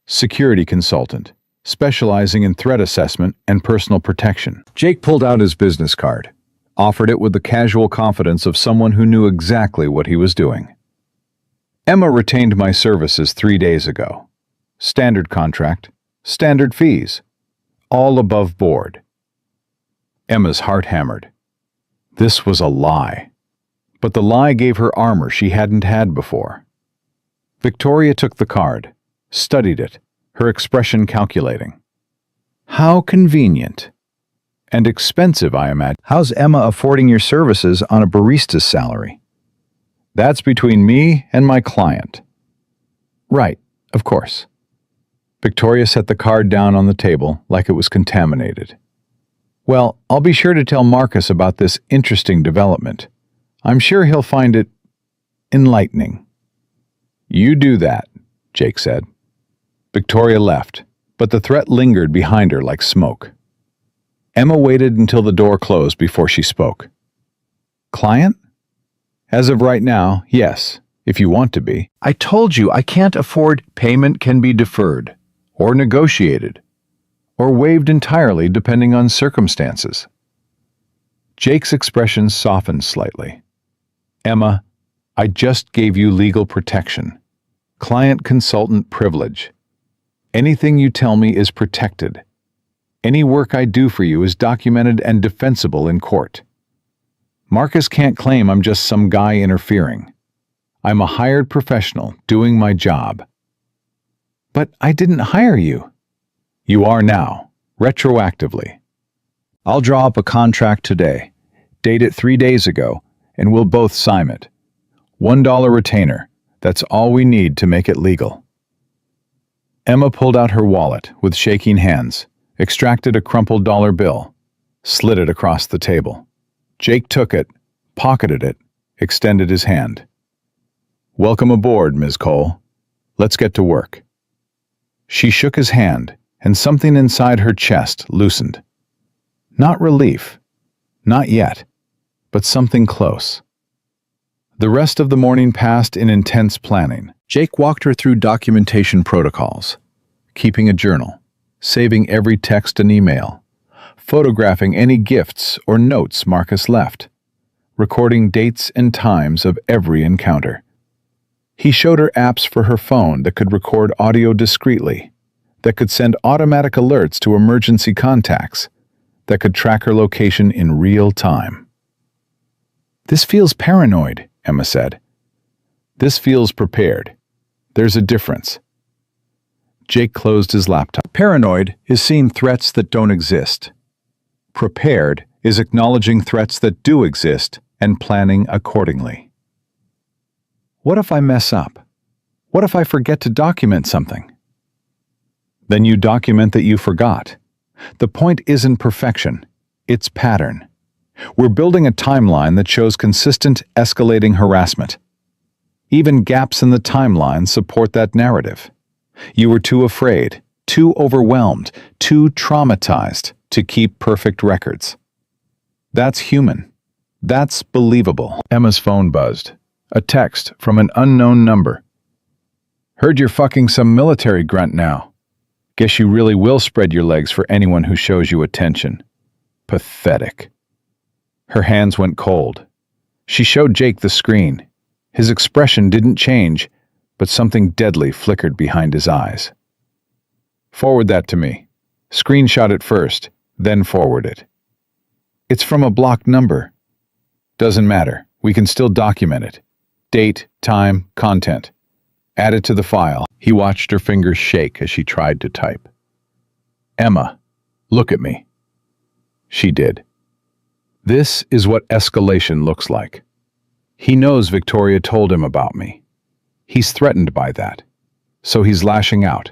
Security consultant, specializing in threat assessment and personal protection. Jake pulled out his business card, offered it with the casual confidence of someone who knew exactly what he was doing. Emma retained my services 3 days ago. Standard contract, standard fees, all above board. Emma's heart hammered. This was a lie. But the lie gave her armor she hadn't had before. Victoria took the card, studied it, her expression calculating. How convenient. And expensive, I imagine. How's Emma affording your services on a barista's salary? That's between me and my client. Right, of course. Victoria set the card down on the table like it was contaminated. Well, I'll be sure to tell Marcus about this interesting development. I'm sure he'll find it enlightening. You do that, Jake said. Victoria left, but the threat lingered behind her like smoke. Emma waited until the door closed before she spoke. Client? As of right now, yes, if you want to be. I told you I can't afford. Payment can be deferred, or negotiated, or waived entirely depending on circumstances. Jake's expression softened slightly. Emma, I just gave you legal protection. Client consultant privilege. Anything you tell me is protected. Any work I do for you is documented and defensible in court. Marcus can't claim I'm just some guy interfering. I'm a hired professional doing my job. But I didn't hire you. You are now, retroactively. I'll draw up a contract today, date it 3 days ago, and we'll both sign it. $1 retainer. That's all we need to make it legal. Emma pulled out her wallet with shaking hands, extracted a crumpled dollar bill, slid it across the table. Jake took it, pocketed it, extended his hand. Welcome aboard, Ms. Cole. Let's get to work. She shook his hand, and something inside her chest loosened. Not relief. Not yet. But something close. The rest of the morning passed in intense planning. Jake walked her through documentation protocols, keeping a journal, saving every text and email, photographing any gifts or notes Marcus left, recording dates and times of every encounter. He showed her apps for her phone that could record audio discreetly, that could send automatic alerts to emergency contacts, that could track her location in real time. This feels paranoid, Emma said. This feels prepared. There's a difference. Jake closed his laptop. Paranoid is seeing threats that don't exist. Prepared is acknowledging threats that do exist and planning accordingly. What if I mess up? What if I forget to document something? Then you document that you forgot. The point isn't perfection, it's pattern. We're building a timeline that shows consistent, escalating harassment. Even gaps in the timeline support that narrative. You were too afraid, too overwhelmed, too traumatized to keep perfect records. That's human. That's believable. Emma's phone buzzed. A text from an unknown number. Heard you're fucking some military grunt now. Guess you really will spread your legs for anyone who shows you attention. Pathetic. Her hands went cold. She showed Jake the screen. His expression didn't change, but something deadly flickered behind his eyes. Forward that to me. Screenshot it first, then forward it. It's from a blocked number. Doesn't matter. We can still document it. Date, time, content. Add it to the file. He watched her fingers shake as she tried to type. Emma, look at me. She did. This is what escalation looks like. He knows Victoria told him about me. He's threatened by that. So he's lashing out.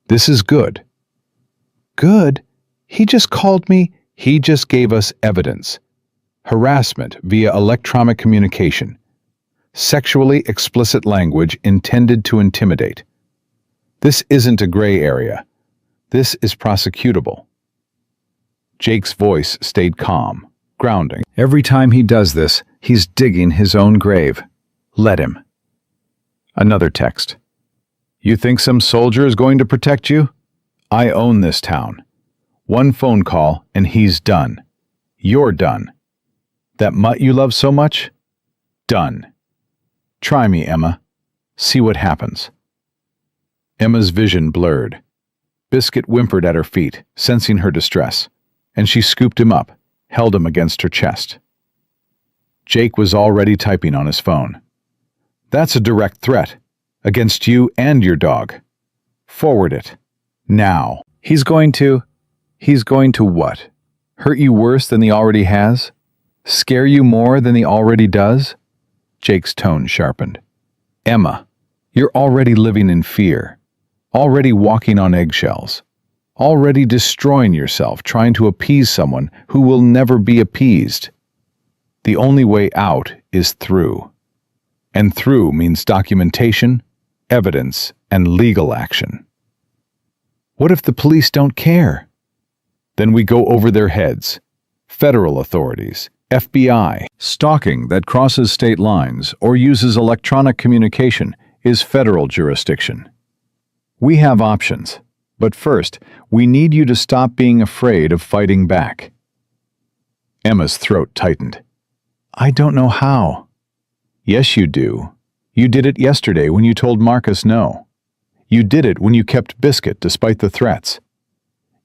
This is good. Good? He just called me. He just gave us evidence. Harassment via electronic communication. Sexually explicit language intended to intimidate. This isn't a gray area. This is prosecutable. Jake's voice stayed calm, grounding. Every time he does this, he's digging his own grave. Let him. Another text. You think some soldier is going to protect you? I own this town. One phone call and he's done. You're done. That mutt you love so much? Done. Try me, Emma. See what happens. Emma's vision blurred. Biscuit whimpered at her feet, sensing her distress, and she scooped him up, held him against her chest. Jake was already typing on his phone. That's a direct threat. Against you and your dog. Forward it. Now. He's going to what? Hurt you worse than he already has? Scare you more than he already does? Jake's tone sharpened. Emma, you're already living in fear. Already walking on eggshells. Already destroying yourself trying to appease someone who will never be appeased. The only way out is through. And through means documentation, evidence, and legal action. What if the police don't care? Then we go over their heads. Federal authorities, FBI. Stalking that crosses state lines or uses electronic communication is federal jurisdiction. We have options, but first, we need you to stop being afraid of fighting back. Emma's throat tightened. I don't know how. Yes, you do. You did it yesterday when you told Marcus no. You did it when you kept Biscuit despite the threats.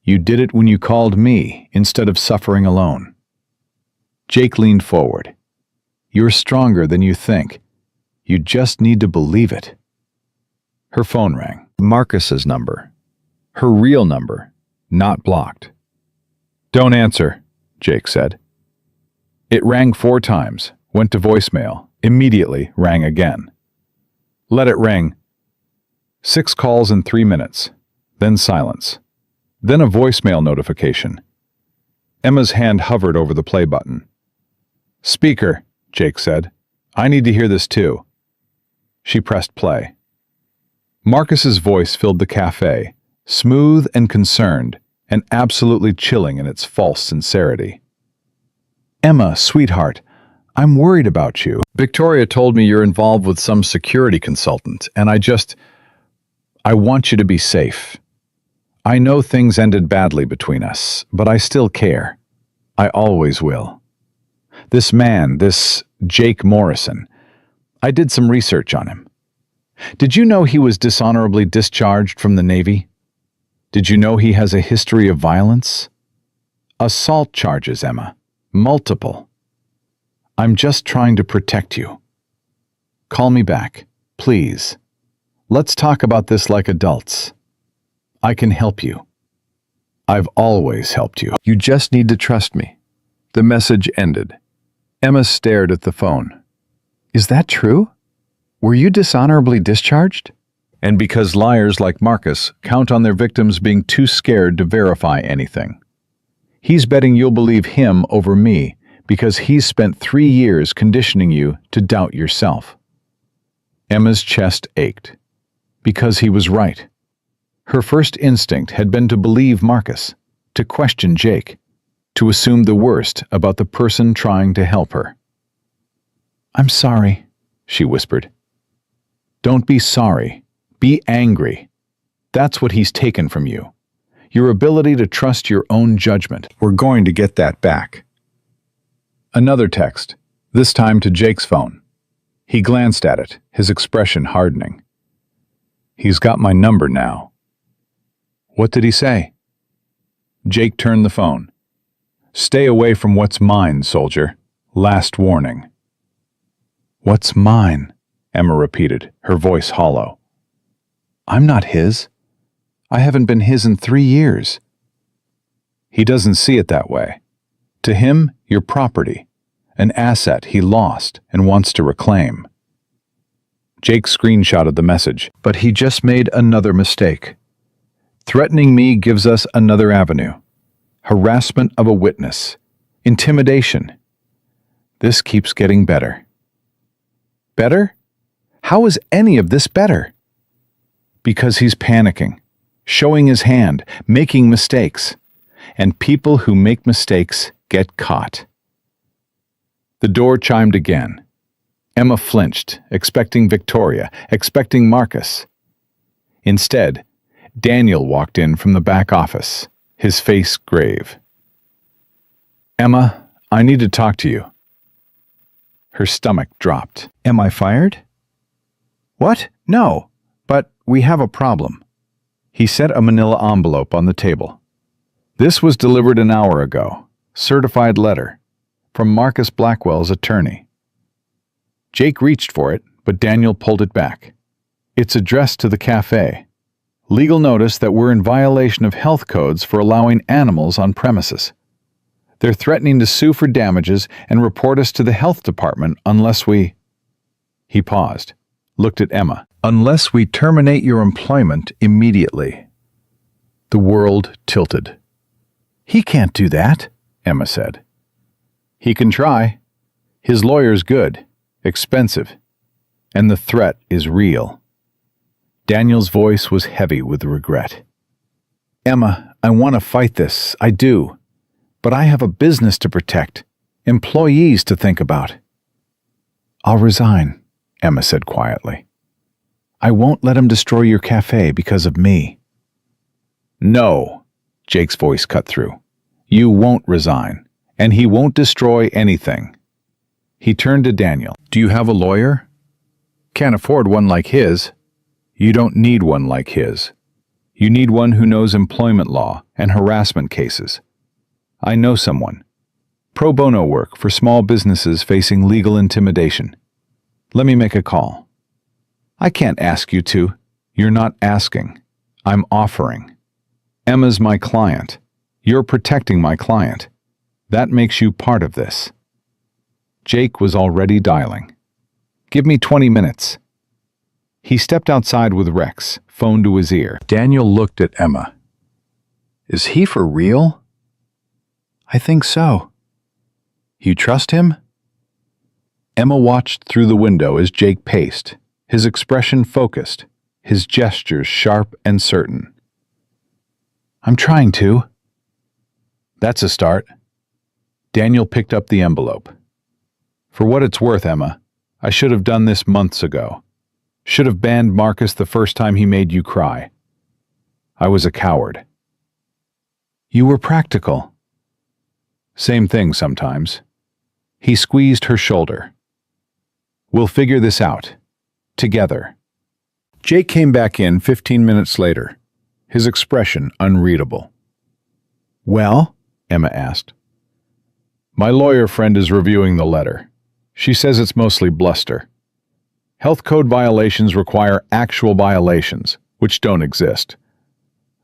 You did it when you called me instead of suffering alone. Jake leaned forward. You're stronger than you think. You just need to believe it. Her phone rang. Marcus's number. Her real number, not blocked. Don't answer, Jake said. It rang 4 times, went to voicemail, immediately rang again. Let it ring. 6 calls in 3 minutes, then silence, then a voicemail notification. Emma's hand hovered over the play button. Speaker, Jake said. I need to hear this too. She pressed play. Marcus's voice filled the cafe, smooth and concerned, and absolutely chilling in its false sincerity. Emma, sweetheart, I'm worried about you. Victoria told me you're involved with some security consultant, and I want you to be safe. I know things ended badly between us, but I still care. I always will. This man, this Jake Morrison, I did some research on him. Did you know he was dishonorably discharged from the Navy? Did you know he has a history of violence? Assault charges, Emma. Multiple. I'm just trying to protect you. Call me back, please. Let's talk about this like adults. I can help you. I've always helped you. You just need to trust me. The message ended. Emma stared at the phone. Is that true? Were you dishonorably discharged? And because liars like Marcus count on their victims being too scared to verify anything. He's betting you'll believe him over me because he's spent 3 years conditioning you to doubt yourself. Emma's chest ached. Because he was right. Her first instinct had been to believe Marcus, to question Jake, to assume the worst about the person trying to help her. I'm sorry, she whispered. Don't be sorry. Be angry. That's what he's taken from you. Your ability to trust your own judgment. We're going to get that back. Another text, this time to Jake's phone. He glanced at it, his expression hardening. He's got my number now. What did he say? Jake turned the phone. Stay away from what's mine, soldier. Last warning. What's mine? Emma repeated, her voice hollow. I'm not his. I haven't been his in 3 years. He doesn't see it that way. To him, you're property, an asset he lost and wants to reclaim. Jake screenshotted the message, but he just made another mistake. Threatening me gives us another avenue. Harassment of a witness. Intimidation. This keeps getting better. Better? How is any of this better? Because he's panicking, showing his hand, making mistakes. And people who make mistakes get caught. The door chimed again. Emma flinched, expecting Victoria, expecting Marcus. Instead, Daniel walked in from the back office, his face grave. Emma, I need to talk to you. Her stomach dropped. Am I fired? What? No, but we have a problem. He set a manila envelope on the table. This was delivered an hour ago. Certified letter. From Marcus Blackwell's attorney. Jake reached for it, but Daniel pulled it back. It's addressed to the cafe. Legal notice that we're in violation of health codes for allowing animals on premises. They're threatening to sue for damages and report us to the health department unless we... He paused, looked at Emma. Unless we terminate your employment immediately. The world tilted. He can't do that, Emma said. He can try. His lawyer's good, expensive, and the threat is real. Daniel's voice was heavy with regret. Emma, I want to fight this, I do. But I have a business to protect, employees to think about. I'll resign, Emma said quietly. I won't let him destroy your cafe because of me. No, Jake's voice cut through. You won't resign, and he won't destroy anything. He turned to Daniel. Do you have a lawyer? Can't afford one like his. You don't need one like his. You need one who knows employment law and harassment cases. I know someone. Pro bono work for small businesses facing legal intimidation. Let me make a call. I can't ask you to. You're not asking. I'm offering. Emma's my client. You're protecting my client. That makes you part of this. Jake was already dialing. Give me 20 minutes. He stepped outside with Rex, phone to his ear. Daniel looked at Emma. Is he for real? I think so. You trust him? Emma watched through the window as Jake paced, his expression focused, his gestures sharp and certain. I'm trying to. That's a start. Daniel picked up the envelope. For what it's worth, Emma, I should have done this months ago. Should have banned Marcus the first time he made you cry. I was a coward. You were practical. Same thing sometimes. He squeezed her shoulder. We'll figure this out. Together. Jake came back in 15 minutes later, his expression unreadable. Well? Emma asked. My lawyer friend is reviewing the letter. She says it's mostly bluster. Health code violations require actual violations, which don't exist.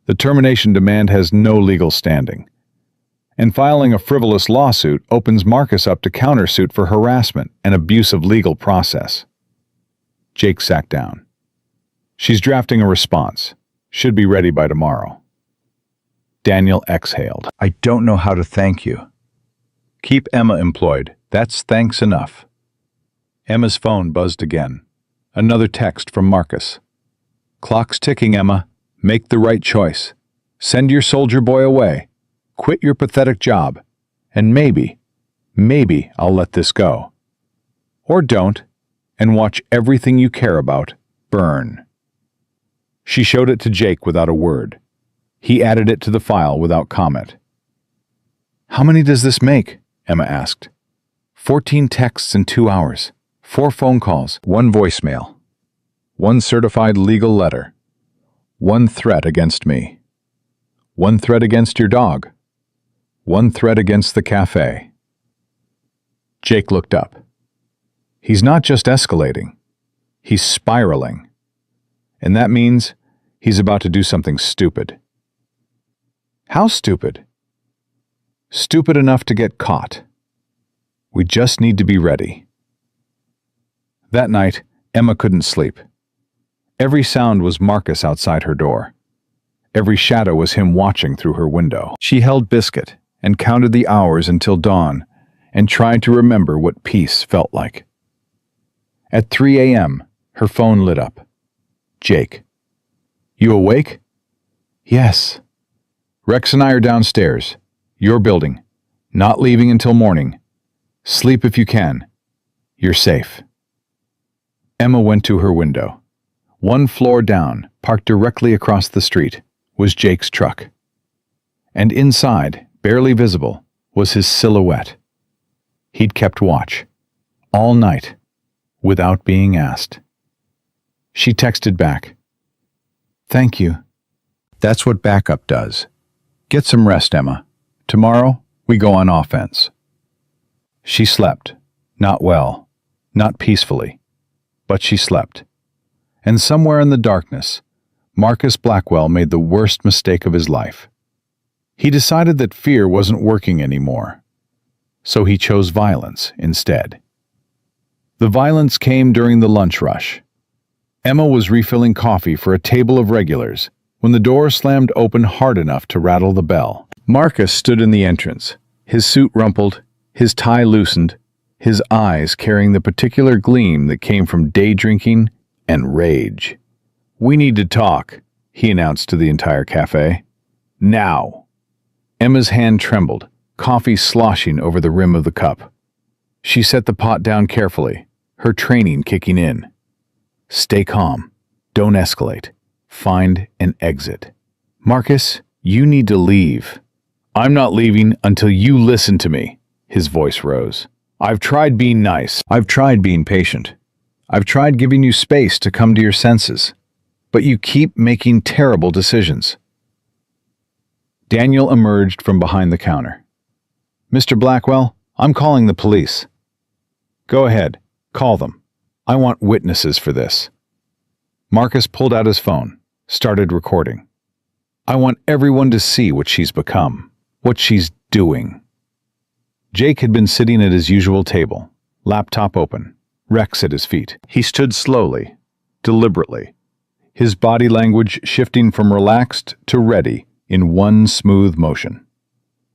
The termination demand has no legal standing. And filing a frivolous lawsuit opens Marcus up to countersuit for harassment and abuse of legal process. Jake sat down. She's drafting a response. Should be ready by tomorrow. Daniel exhaled. I don't know how to thank you. Keep Emma employed. That's thanks enough. Emma's phone buzzed again. Another text from Marcus. Clock's ticking, Emma. Make the right choice. Send your soldier boy away. Quit your pathetic job. And maybe I'll let this go. Or don't, and watch everything you care about burn. She showed it to Jake without a word. He added it to the file without comment. How many does this make? Emma asked. 14 texts in 2 hours, 4 phone calls, 1 voicemail, 1 certified legal letter, 1 threat against me, 1 threat against your dog, 1 threat against the cafe. Jake looked up. He's not just escalating, he's spiraling. And that means he's about to do something stupid. How stupid? Stupid enough to get caught. We just need to be ready. That night, Emma couldn't sleep. Every sound was Marcus outside her door. Every shadow was him watching through her window. She held Biscuit and counted the hours until dawn and tried to remember what peace felt like. At 3 a.m., her phone lit up. Jake. You awake? Yes. Rex and I are downstairs. Your building. Not leaving until morning. Sleep if you can. You're safe. Emma went to her window. 1 floor down, parked directly across the street, was Jake's truck. And inside, barely visible, was his silhouette. He'd kept watch. All night. Without being asked. She texted back. Thank you. That's what backup does. Get some rest, Emma. Tomorrow, we go on offense. She slept. Not well. Not peacefully. But she slept. And somewhere in the darkness, Marcus Blackwell made the worst mistake of his life. He decided that fear wasn't working anymore. So he chose violence instead. The violence came during the lunch rush. Emma was refilling coffee for a table of regulars when the door slammed open hard enough to rattle the bell. Marcus stood in the entrance, his suit rumpled, his tie loosened, his eyes carrying the particular gleam that came from day drinking and rage. We need to talk, he announced to the entire cafe. Now. Emma's hand trembled, coffee sloshing over the rim of the cup. She set the pot down carefully, her training kicking in. Stay calm. Don't escalate. Find an exit. Marcus, you need to leave. I'm not leaving until you listen to me. His voice rose. I've tried being nice. I've tried being patient. I've tried giving you space to come to your senses. But you keep making terrible decisions. Daniel emerged from behind the counter. Mr. Blackwell, I'm calling the police. Go ahead, call them. I want witnesses for this. Marcus pulled out his phone, started recording. I want everyone to see what she's become, what she's doing. Jake had been sitting at his usual table, laptop open, Rex at his feet. He stood slowly, deliberately, his body language shifting from relaxed to ready in one smooth motion.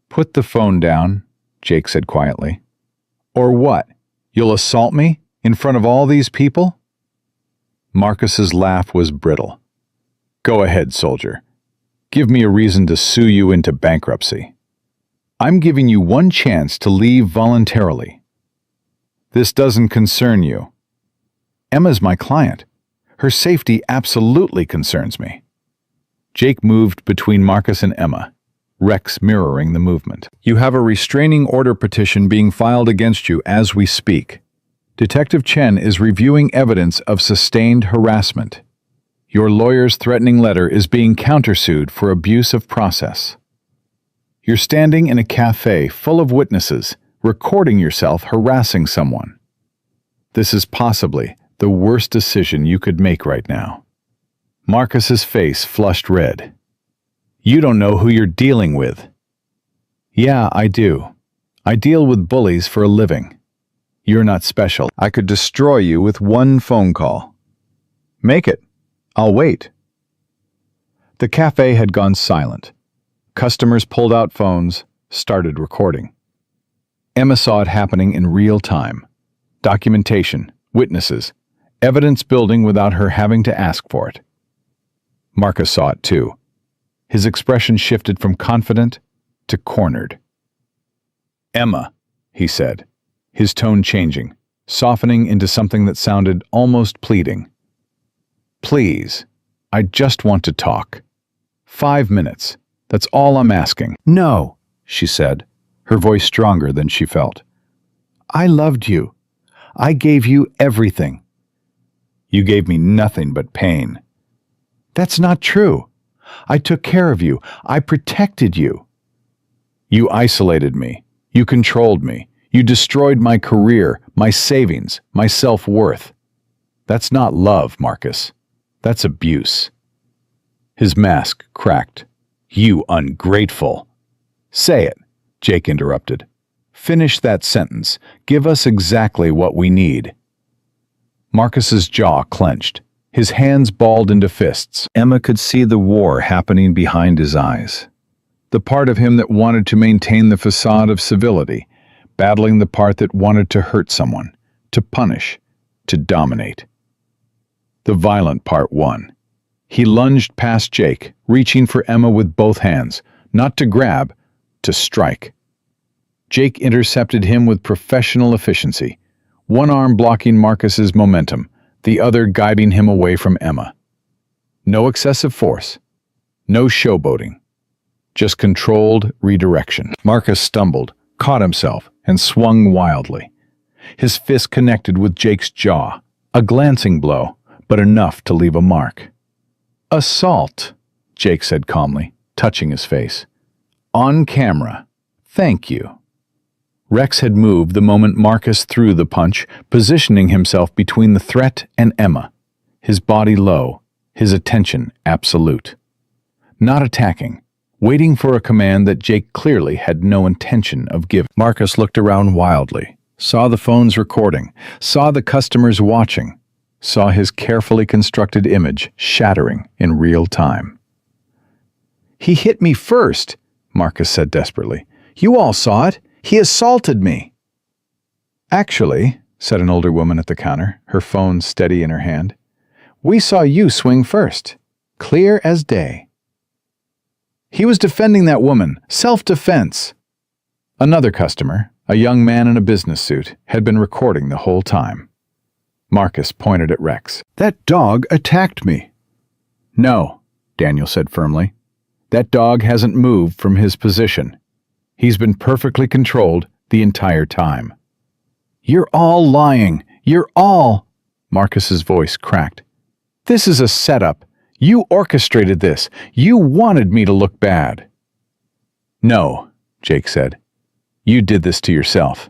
Put the phone down, Jake said quietly. Or what? You'll assault me in front of all these people? Marcus's laugh was brittle. Go ahead, soldier. Give me a reason to sue you into bankruptcy. I'm giving you one chance to leave voluntarily. This doesn't concern you. Emma's my client. Her safety absolutely concerns me. Jake moved between Marcus and Emma, Rex mirroring the movement. You have a restraining order petition being filed against you as we speak. Detective Chen is reviewing evidence of sustained harassment. Your lawyer's threatening letter is being countersued for abuse of process. You're standing in a cafe full of witnesses, recording yourself harassing someone. This is possibly the worst decision you could make right now. Marcus's face flushed red. You don't know who you're dealing with. Yeah, I do. I deal with bullies for a living. You're not special. I could destroy you with one phone call. Make it. I'll wait. The cafe had gone silent. Customers pulled out phones, started recording. Emma saw it happening in real time. Documentation, witnesses, evidence building without her having to ask for it. Marcus saw it too. His expression shifted from confident to cornered. Emma, he said, his tone changing, softening into something that sounded almost pleading. Please, I just want to talk. 5 minutes. That's all I'm asking. No, she said, her voice stronger than she felt. I loved you. I gave you everything. You gave me nothing but pain. That's not true. I took care of you. I protected you. You isolated me. You controlled me. You destroyed my career, my savings, my self-worth. That's not love, Marcus. That's abuse. His mask cracked. You ungrateful. Say it, Jake interrupted. Finish that sentence. Give us exactly what we need. Marcus's jaw clenched. His hands balled into fists. Emma could see the war happening behind his eyes. The part of him that wanted to maintain the facade of civility, battling the part that wanted to hurt someone, to punish, to dominate. The violent part won. He lunged past Jake, reaching for Emma with both hands, not to grab, to strike. Jake intercepted him with professional efficiency, one arm blocking Marcus's momentum, the other guiding him away from Emma. No excessive force, no showboating, just controlled redirection. Marcus stumbled, caught himself, and swung wildly. His fist connected with Jake's jaw, a glancing blow, but enough to leave a mark. Assault, Jake said calmly, touching his face. On camera. Thank you. Rex had moved the moment Marcus threw the punch, positioning himself between the threat and Emma, his body low, his attention absolute. Not attacking, waiting for a command that Jake clearly had no intention of giving. Marcus looked around wildly, saw the phones recording, saw the customers watching, saw his carefully constructed image shattering in real time. He hit me first, Marcus said desperately. You all saw it. He assaulted me. Actually, said an older woman at the counter, her phone steady in her hand, we saw you swing first, clear as day. He was defending that woman, self-defense. Another customer, a young man in a business suit, had been recording the whole time. Marcus pointed at Rex. That dog attacked me. No, Daniel said firmly. That dog hasn't moved from his position. He's been perfectly controlled the entire time. You're all lying. You're all... Marcus's voice cracked. This is a setup. You orchestrated this. You wanted me to look bad. No, Jake said. You did this to yourself.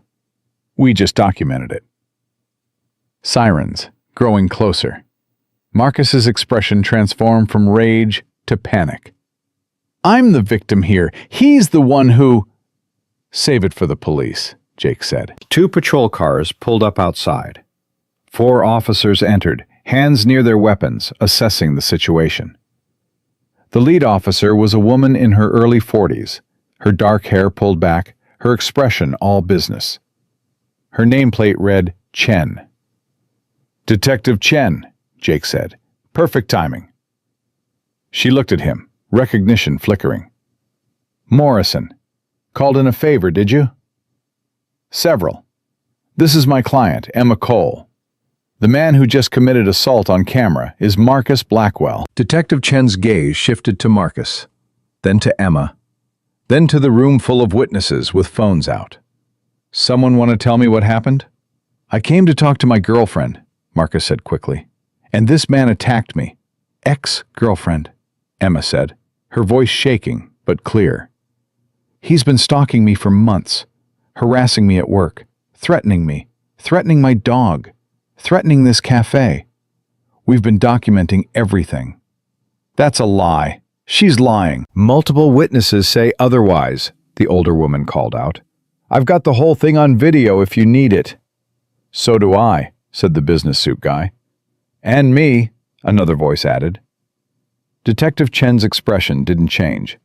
We just documented it. Sirens, growing closer. Marcus's expression transformed from rage to panic. I'm the victim here. He's the one who... Save it for the police, Jake said. 2 patrol cars pulled up outside. 4 officers entered, hands near their weapons, assessing the situation. The lead officer was a woman in her early 40s, her dark hair pulled back, her expression all business. Her nameplate read Chen. Detective Chen, Jake said. Perfect timing. She looked at him, recognition flickering. Morrison. Called in a favor, did you? Several. This is my client, Emma Cole. The man who just committed assault on camera is Marcus Blackwell. Detective Chen's gaze shifted to Marcus, then to Emma, then to the room full of witnesses with phones out. Someone want to tell me what happened? I came to talk to my girlfriend, Marcus said quickly, and this man attacked me. Ex-girlfriend, Emma said, her voice shaking but clear. He's been stalking me for months, harassing me at work, threatening me, threatening my dog, threatening this cafe. We've been documenting everything. That's a lie. She's lying. Multiple witnesses say otherwise, the older woman called out. I've got the whole thing on video if you need it. So do I, said the business suit guy. And me, another voice added. Detective Chen's expression didn't change,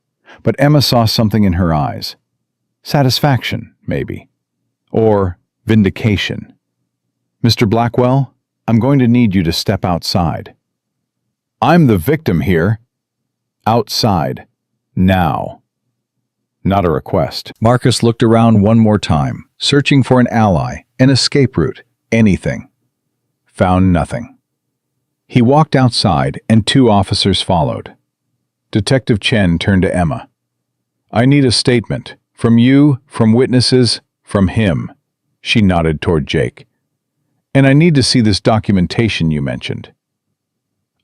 but Emma saw something in her eyes. Satisfaction, maybe. Or vindication. Mr. Blackwell, I'm going to need you to step outside. I'm the victim here. Outside. Now. Not a request. Marcus looked around one more time, searching for an ally, an escape route, anything. Found nothing. He walked outside and 2 officers followed. Detective Chen turned to Emma. I need a statement. From you, from witnesses, from him. She nodded toward Jake. And I need to see this documentation you mentioned.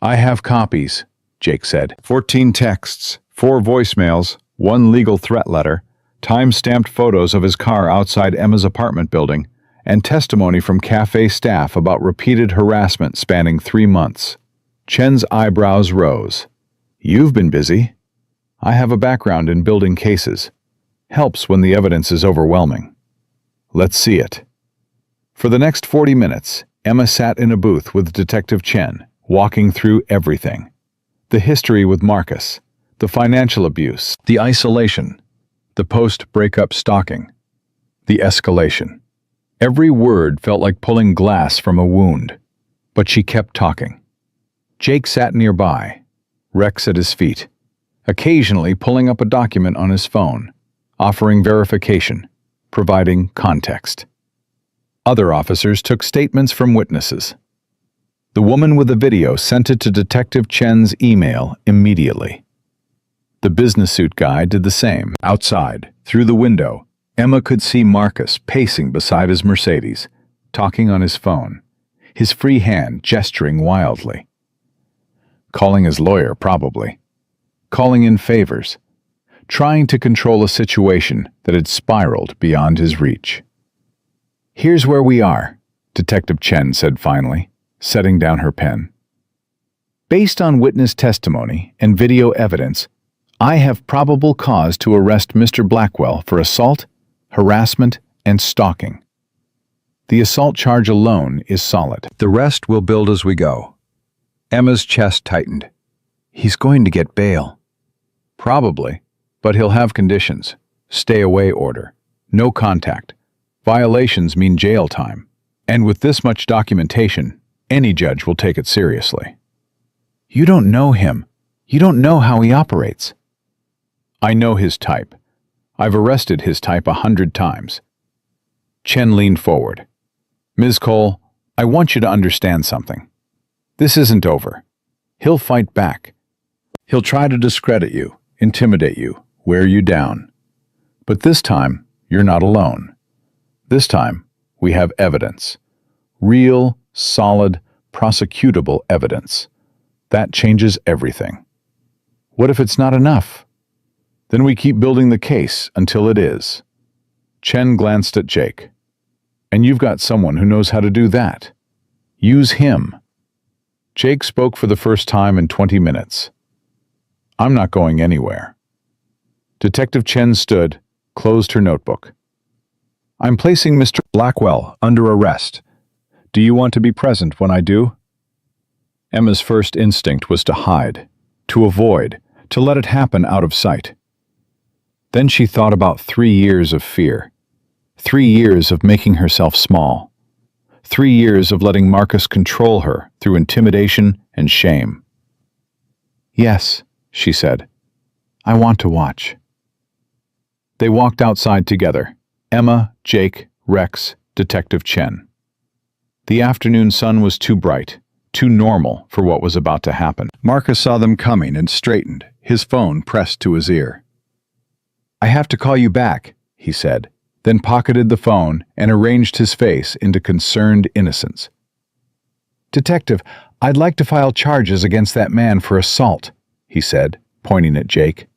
I have copies, Jake said. 14 texts, 4 voicemails, 1 legal threat letter, time-stamped photos of his car outside Emma's apartment building, and testimony from cafe staff about repeated harassment spanning 3 months. Chen's eyebrows rose. You've been busy. I have a background in building cases. Helps when the evidence is overwhelming. Let's see it. For the next 40 minutes, Emma sat in a booth with Detective Chen, walking through everything. The history with Marcus, the financial abuse, the isolation, the post-breakup stalking, the escalation. Every word felt like pulling glass from a wound, but she kept talking. Jake sat nearby, Rex at his feet, occasionally pulling up a document on his phone, offering verification, providing context. Other officers took statements from witnesses. The woman with the video sent it to Detective Chen's email immediately. The business suit guy did the same. Outside, through the window, Emma could see Marcus pacing beside his Mercedes, talking on his phone, his free hand gesturing wildly. Calling his lawyer, probably. Calling in favors. Trying to control a situation that had spiraled beyond his reach. Here's where we are, Detective Chen said finally, setting down her pen. Based on witness testimony and video evidence, I have probable cause to arrest Mr. Blackwell for assault, harassment, and stalking. The assault charge alone is solid. The rest will build as we go. Emma's chest tightened. He's going to get bail. Probably, but he'll have conditions. Stay away order. No contact. Violations mean jail time. And with this much documentation, any judge will take it seriously. You don't know him. You don't know how he operates. I know his type. I've arrested his type 100 times. Chen leaned forward. Ms. Cole, I want you to understand something. This isn't over. He'll fight back. He'll try to discredit you, intimidate you, wear you down. But this time, you're not alone. This time, We have evidence. Real, solid, prosecutable evidence. That changes everything. What if it's not enough? Then we keep building the case until it is. Chen glanced at Jake. And you've got someone who knows how to do that. Use him. Jake spoke for the first time in 20 minutes. I'm not going anywhere. Detective Chen stood, closed her notebook. I'm placing Mr. Blackwell under arrest. Do you want to be present when I do? Emma's first instinct was to hide, to avoid, to let it happen out of sight. Then she thought about 3 years of fear, 3 years of making herself small, 3 years of letting Marcus control her through intimidation and shame. Yes, she said. I want to watch. They walked outside together, Emma, Jake, Rex, Detective Chen. The afternoon sun was too bright, too normal for what was about to happen. Marcus saw them coming and straightened, his phone pressed to his ear. I have to call you back, he said, then pocketed the phone and arranged his face into concerned innocence. Detective, I'd like to file charges against that man for assault, he said, pointing at Jake.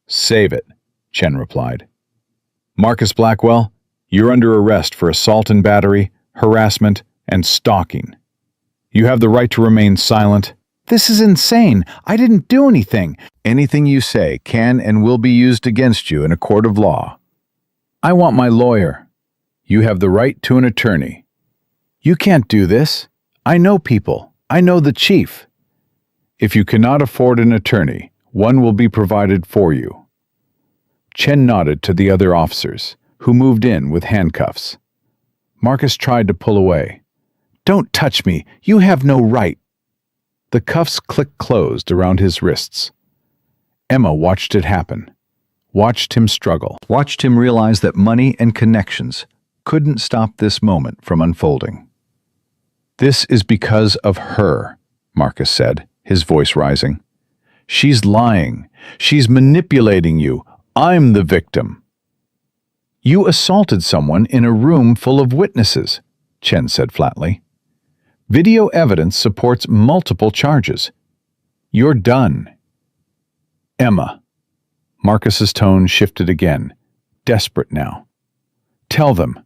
Save it, Chen replied. Marcus Blackwell, you're under arrest for assault and battery, harassment, and stalking. You have the right to remain silent. This is insane. I didn't do anything. Anything you say can and will be used against you in a court of law. I want my lawyer. You have the right to an attorney. You can't do this. I know people. I know the chief. If you cannot afford an attorney, one will be provided for you. Chen nodded to the other officers, who moved in with handcuffs. Marcus tried to pull away. Don't touch me. You have no right. The cuffs clicked closed around his wrists. Emma watched it happen, watched him struggle, watched him realize that money and connections couldn't stop this moment from unfolding. This is because of her, Marcus said, his voice rising. She's lying. She's manipulating you. I'm the victim. You assaulted someone in a room full of witnesses, Chen said flatly. Video evidence supports multiple charges. You're done. Emma. Marcus's tone shifted again, desperate now. Tell them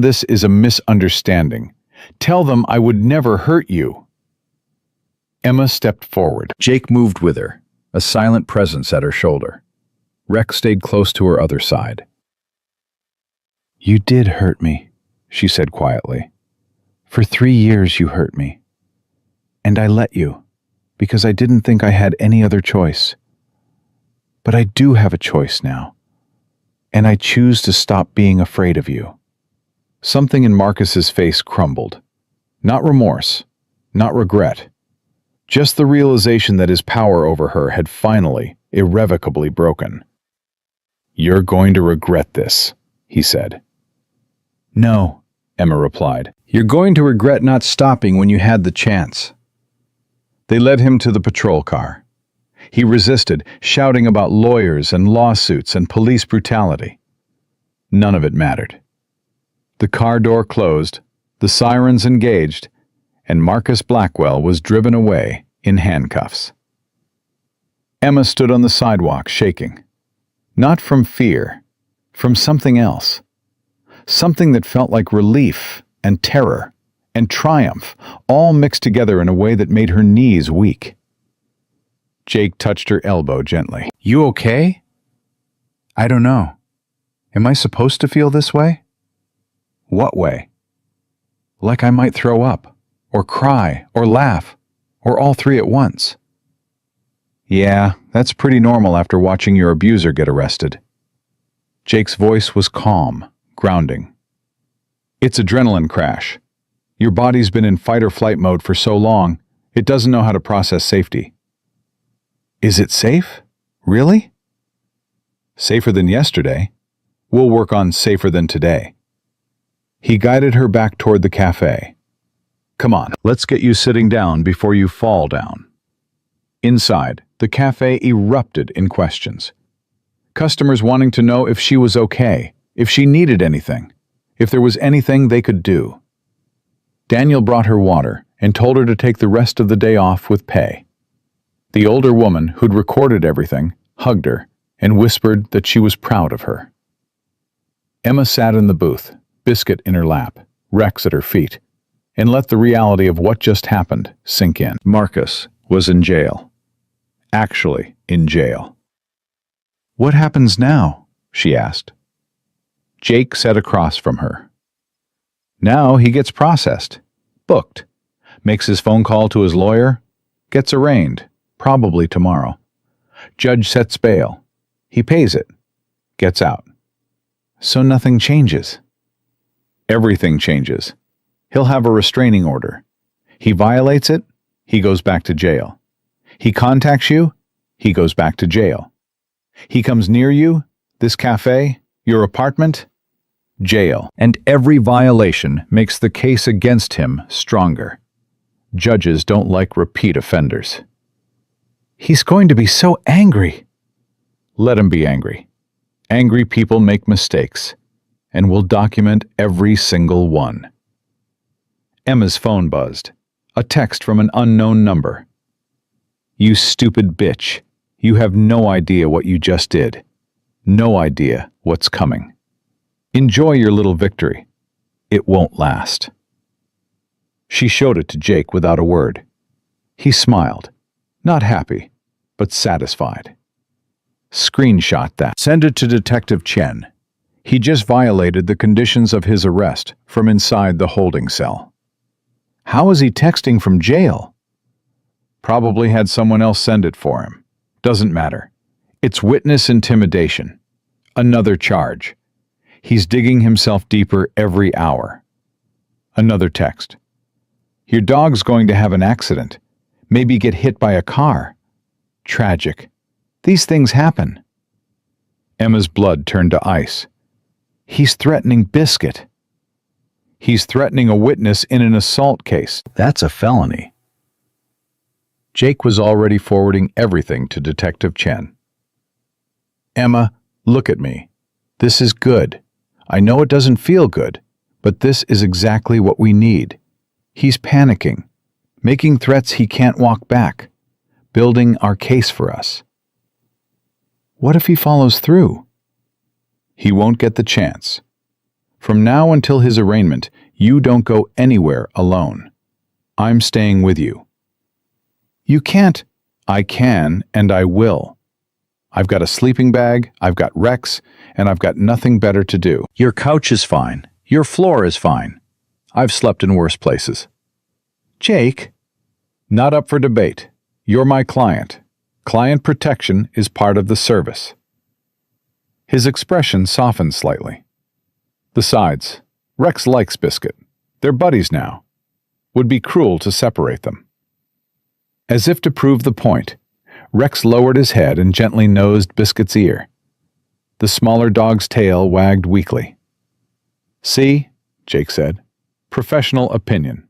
this is a misunderstanding. Tell them I would never hurt you. Emma stepped forward. Jake moved with her, a silent presence at her shoulder. Rex stayed close to her other side. You did hurt me, she said quietly. For 3 years you hurt me. And I let you, because I didn't think I had any other choice. But I do have a choice now, and I choose to stop being afraid of you. Something in Marcus's face crumbled. Not remorse, not regret. Just the realization that his power over her had finally, irrevocably broken. You're going to regret this, he said. No, Emma replied. You're going to regret not stopping when you had the chance. They led him to the patrol car. He resisted, shouting about lawyers and lawsuits and police brutality. None of it mattered. The car door closed, the sirens engaged, and Marcus Blackwell was driven away in handcuffs. Emma stood on the sidewalk, shaking. Not from fear, from something else. Something that felt like relief and terror and triumph, all mixed together in a way that made her knees weak. Jake touched her elbow gently. You okay? I don't know. Am I supposed to feel this way? What way? Like I might throw up, or cry, or laugh, or all three at once. Yeah, that's pretty normal after watching your abuser get arrested. Jake's voice was calm, grounding. It's adrenaline crash. Your body's been in fight or flight mode for so long, it doesn't know how to process safety. Is it safe? Really? Safer than yesterday. We'll work on safer than today. He guided her back toward the cafe. Come on, let's get you sitting down before you fall down. Inside, the cafe erupted in questions. Customers wanting to know if she was okay, if she needed anything, if there was anything they could do. Daniel brought her water and told her to take the rest of the day off with pay. The older woman, who'd recorded everything, hugged her and whispered that she was proud of her. Emma sat in the booth, Biscuit in her lap, Rex at her feet, and let the reality of what just happened sink in. Marcus was in jail. Actually, in jail. "What happens now?" she asked. Jake sat across from her. "Now he gets processed, booked, makes his phone call to his lawyer, gets arraigned, probably tomorrow. Judge sets bail. He pays it, gets out. So nothing changes." "Everything changes. He'll have a restraining order. He violates it, he goes back to jail. He contacts you, he goes back to jail. He comes near you, this cafe, your apartment, jail." And every violation makes the case against him stronger. Judges don't like repeat offenders. "He's going to be so angry." Let him be angry. Angry people make mistakes, and we'll document every single one. Emma's phone buzzed. A text from an unknown number. "You stupid bitch. You have no idea what you just did. No idea what's coming. Enjoy your little victory. It won't last." She showed it to Jake without a word. He smiled, not happy, but satisfied. "Screenshot that. Send it to Detective Chen. He just violated the conditions of his arrest from inside the holding cell." "How is he texting from jail?" "Probably had someone else send it for him. Doesn't matter. It's witness intimidation. Another charge. He's digging himself deeper every hour." Another text. "Your dog's going to have an accident. Maybe get hit by a car. Tragic. These things happen." Emma's blood turned to ice. He's threatening Biscuit. He's threatening a witness in an assault case. That's a felony. Jake was already forwarding everything to Detective Chen. "Emma, look at me. This is good. I know it doesn't feel good, but this is exactly what we need. He's panicking, making threats he can't walk back, building our case for us. What if he follows through?" "He won't get the chance. From now until his arraignment, you don't go anywhere alone. I'm staying with you." "You can't." "I can, and I will. I've got a sleeping bag, I've got Rex, and I've got nothing better to do. Your couch is fine. Your floor is fine. I've slept in worse places." "Jake." "Not up for debate. You're my client. Client protection is part of the service." His expression softened slightly. "Besides, Rex likes Biscuit. They're buddies now. Would be cruel to separate them." As if to prove the point, Rex lowered his head and gently nosed Biscuit's ear. The smaller dog's tail wagged weakly. "See," Jake said, "professional opinion.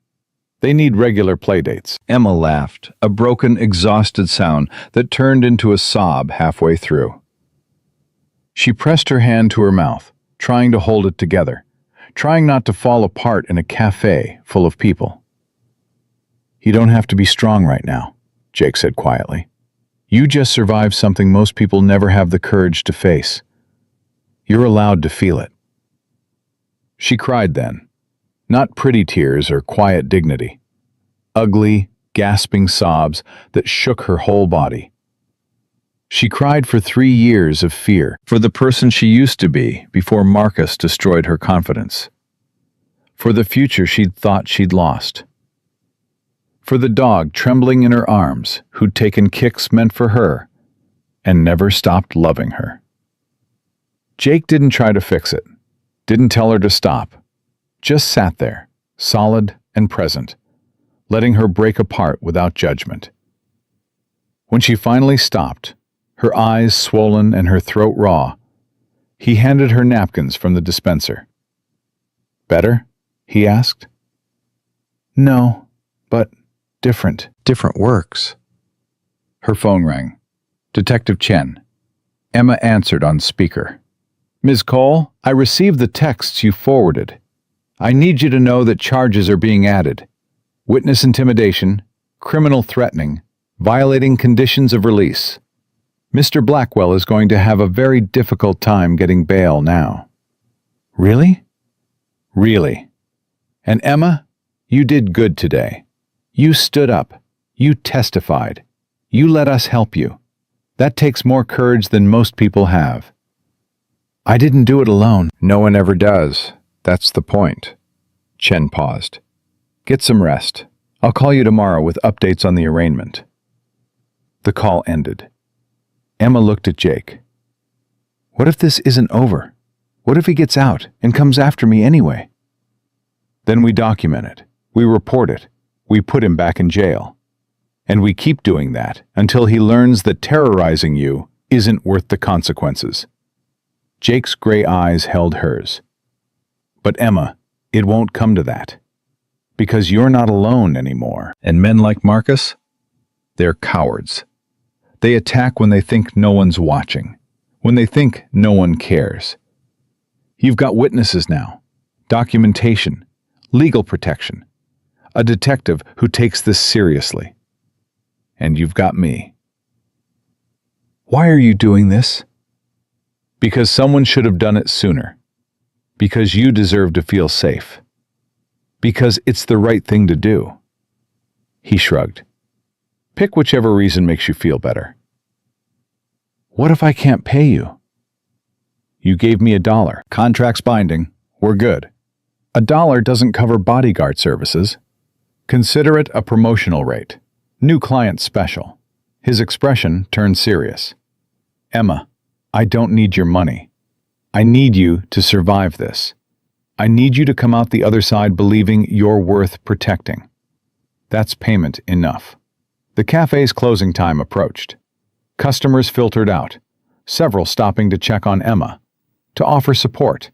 They need regular playdates." Emma laughed, a broken, exhausted sound that turned into a sob halfway through. She pressed her hand to her mouth, trying to hold it together, trying not to fall apart in a cafe full of people. "You don't have to be strong right now," Jake said quietly. "You just survived something most people never have the courage to face. You're allowed to feel it." She cried then, not pretty tears or quiet dignity. Ugly, gasping sobs that shook her whole body. She cried for 3 years of fear, for the person she used to be before Marcus destroyed her confidence. For the future she'd thought she'd lost. For the dog trembling in her arms who'd taken kicks meant for her and never stopped loving her. Jake didn't try to fix it, didn't tell her to stop, just sat there, solid and present, letting her break apart without judgment. When she finally stopped, her eyes swollen and her throat raw, he handed her napkins from the dispenser. "Better?" he asked. "No, but different." "Different works." Her phone rang. Detective Chen. Emma answered on speaker. "Ms. Cole, I received the texts you forwarded. I need you to know that charges are being added. Witness intimidation, criminal threatening, violating conditions of release. Mr. Blackwell is going to have a very difficult time getting bail now." "Really?" "Really. And Emma, you did good today. You stood up. You testified. You let us help you. That takes more courage than most people have." "I didn't do it alone." "No one ever does. That's the point." Chen paused. "Get some rest. I'll call you tomorrow with updates on the arraignment." The call ended. Emma looked at Jake. "What if this isn't over? What if he gets out and comes after me anyway?" "Then we document it. We report it. We put him back in jail. And we keep doing that until he learns that terrorizing you isn't worth the consequences." Jake's gray eyes held hers. "But Emma, it won't come to that. Because you're not alone anymore. And men like Marcus? They're cowards. They attack when they think no one's watching, when they think no one cares. You've got witnesses now, documentation, legal protection, a detective who takes this seriously. And you've got me." "Why are you doing this?" "Because someone should have done it sooner. Because you deserve to feel safe. Because it's the right thing to do." He shrugged. "Pick whichever reason makes you feel better." "What if I can't pay you?" "You gave me $1. Contract's binding. We're good. $1 doesn't cover bodyguard services. Consider it a promotional rate. New client special." His expression turned serious. "Emma, I don't need your money. I need you to survive this. I need you to come out the other side believing you're worth protecting. That's payment enough." The cafe's closing time approached. Customers filtered out, several stopping to check on Emma, to offer support,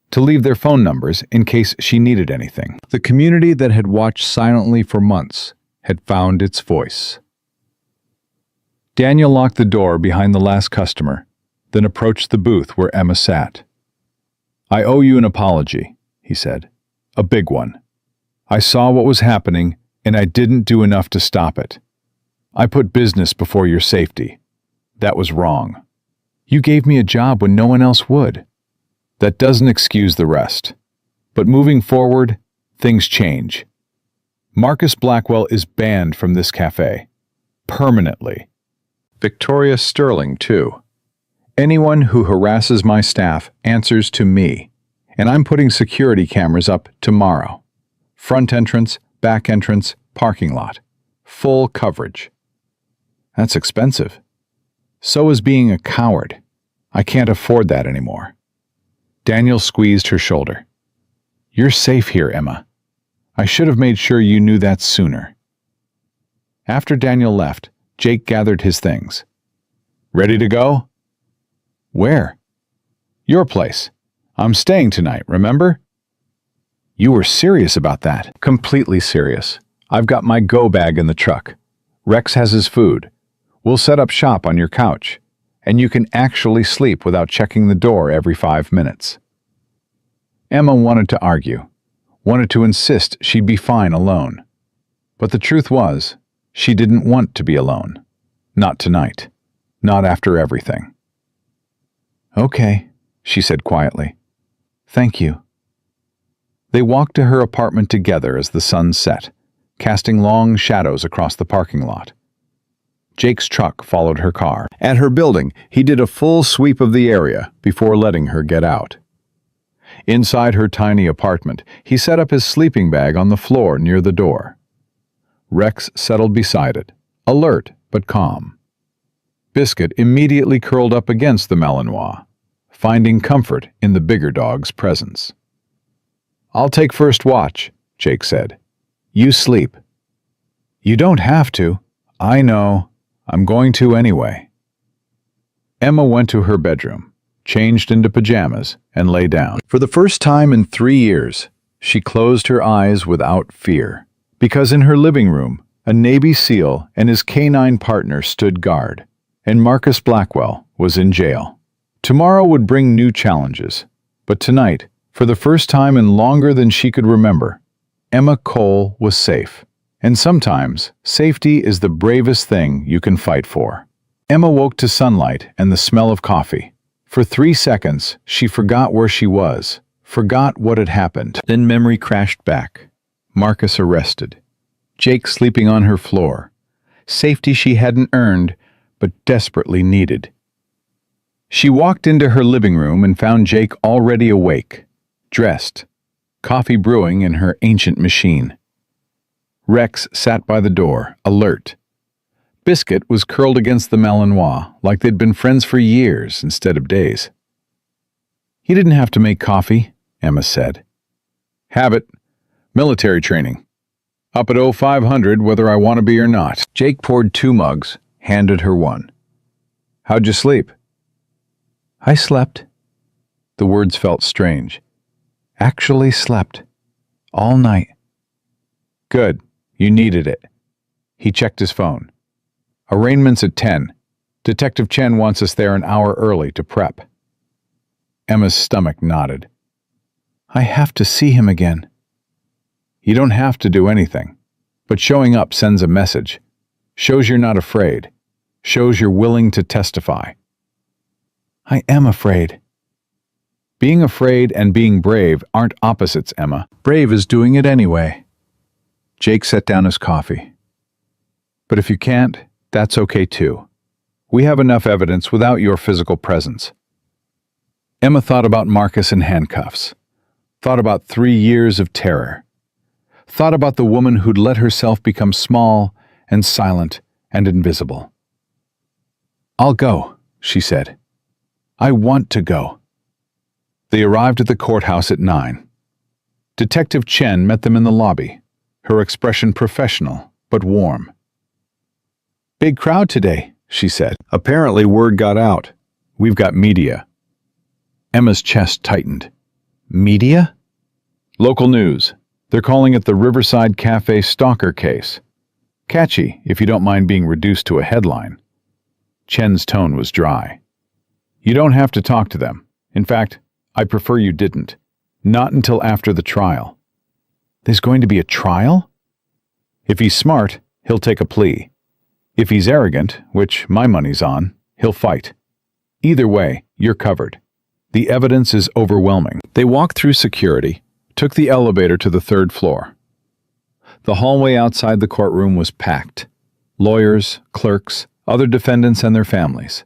to leave their phone numbers in case she needed anything. The community that had watched silently for months had found its voice. Daniel locked the door behind the last customer, then approached the booth where Emma sat. "I owe you an apology," he said. "A big one. I saw what was happening, and I didn't do enough to stop it. I put business before your safety. That was wrong. You gave me a job when no one else would. That doesn't excuse the rest. But moving forward, things change. Marcus Blackwell is banned from this cafe. Permanently. Victoria Sterling, too. Anyone who harasses my staff answers to me, and I'm putting security cameras up tomorrow. Front entrance, back entrance, parking lot. Full coverage." "That's expensive." "So is being a coward. I can't afford that anymore." Daniel squeezed her shoulder. "You're safe here, Emma. I should have made sure you knew that sooner." After Daniel left, Jake gathered his things. "Ready to go?" "Where?" "Your place. I'm staying tonight, remember?" "You were serious about that?" "Completely serious. I've got my go bag in the truck. Rex has his food. We'll set up shop on your couch, and you can actually sleep without checking the door every 5 minutes." Emma wanted to argue, wanted to insist she'd be fine alone. But the truth was, she didn't want to be alone. Not tonight. Not after everything. "Okay," she said quietly. "Thank you." They walked to her apartment together as the sun set, casting long shadows across the parking lot. Jake's truck followed her car. At her building, he did a full sweep of the area before letting her get out. Inside her tiny apartment, he set up his sleeping bag on the floor near the door. Rex settled beside it, alert but calm. Biscuit immediately curled up against the Malinois, finding comfort in the bigger dog's presence. "I'll take first watch," Jake said. "You sleep." "You don't have to." "I know. I'm going to anyway." Emma went to her bedroom, changed into pajamas, and lay down. For the first time in 3 years, she closed her eyes without fear, because in her living room, a Navy SEAL and his canine partner stood guard, and Marcus Blackwell was in jail. Tomorrow would bring new challenges, but tonight For the first time in longer than she could remember, Emma Cole was safe. And sometimes, safety is the bravest thing you can fight for. Emma woke to sunlight and the smell of coffee. For 3 seconds, she forgot where she was, forgot what had happened. Then memory crashed back. Marcus arrested. Jake sleeping on her floor. Safety she hadn't earned, but desperately needed. She walked into her living room and found Jake already awake, dressed, coffee brewing in her ancient machine. Rex sat by the door, alert. Biscuit was curled against the Malinois like they'd been friends for years instead of days. "He didn't have to make coffee," Emma said. "Habit. Military training. Up at 0500 whether I want to be or not." Jake poured 2 mugs, handed her one. "How'd you sleep?" "I slept." The words felt strange. "Actually slept. All night." "Good. You needed it." He checked his phone. "Arraignment's at 10. Detective Chen wants us there an hour early to prep." Emma's stomach knotted. "I have to see him again." "You don't have to do anything, but showing up sends a message. Shows you're not afraid. Shows you're willing to testify." "I am afraid." "Being afraid and being brave aren't opposites, Emma. Brave is doing it anyway." Jake set down his coffee. "But if you can't, that's okay too. We have enough evidence without your physical presence." Emma thought about Marcus in handcuffs. Thought about 3 years of terror. Thought about the woman who'd let herself become small and silent and invisible. "I'll go," she said. "I want to go." They arrived at the courthouse at 9. Detective Chen met them in the lobby, her expression professional but warm. "Big crowd today," she said. "Apparently word got out. We've got media." Emma's chest tightened. "Media?" "Local news. They're calling it the Riverside Cafe stalker case. Catchy, if you don't mind being reduced to a headline." Chen's tone was dry. "You don't have to talk to them. In fact, I prefer you didn't. Not until after the trial." "There's going to be a trial?" "If he's smart, he'll take a plea. If he's arrogant, which my money's on, he'll fight. Either way, you're covered. The evidence is overwhelming." They walked through security, took the elevator to the 3rd floor. The hallway outside the courtroom was packed. Lawyers, clerks, other defendants and their families.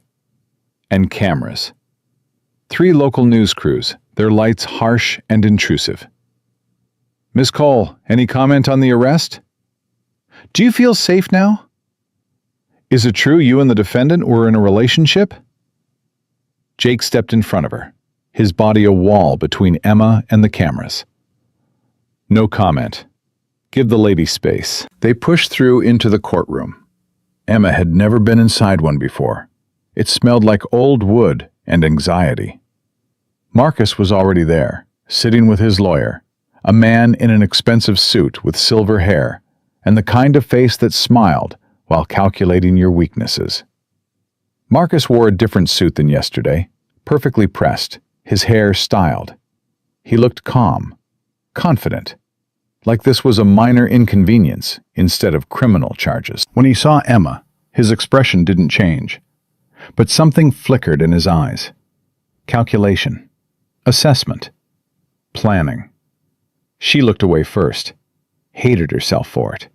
And cameras. 3 local news crews, their lights harsh and intrusive. "Miss Cole, any comment on the arrest? Do you feel safe now? Is it true you and the defendant were in a relationship?" Jake stepped in front of her, his body a wall between Emma and the cameras. "No comment. Give the lady space." They pushed through into the courtroom. Emma had never been inside one before. It smelled like old wood and anxiety. Marcus was already there, sitting with his lawyer, a man in an expensive suit with silver hair, and the kind of face that smiled while calculating your weaknesses. Marcus wore a different suit than yesterday, perfectly pressed, his hair styled. He looked calm, confident, like this was a minor inconvenience instead of criminal charges. When he saw Emma, his expression didn't change, but something flickered in his eyes. Calculation, assessment, planning. She looked away first, hated herself for it,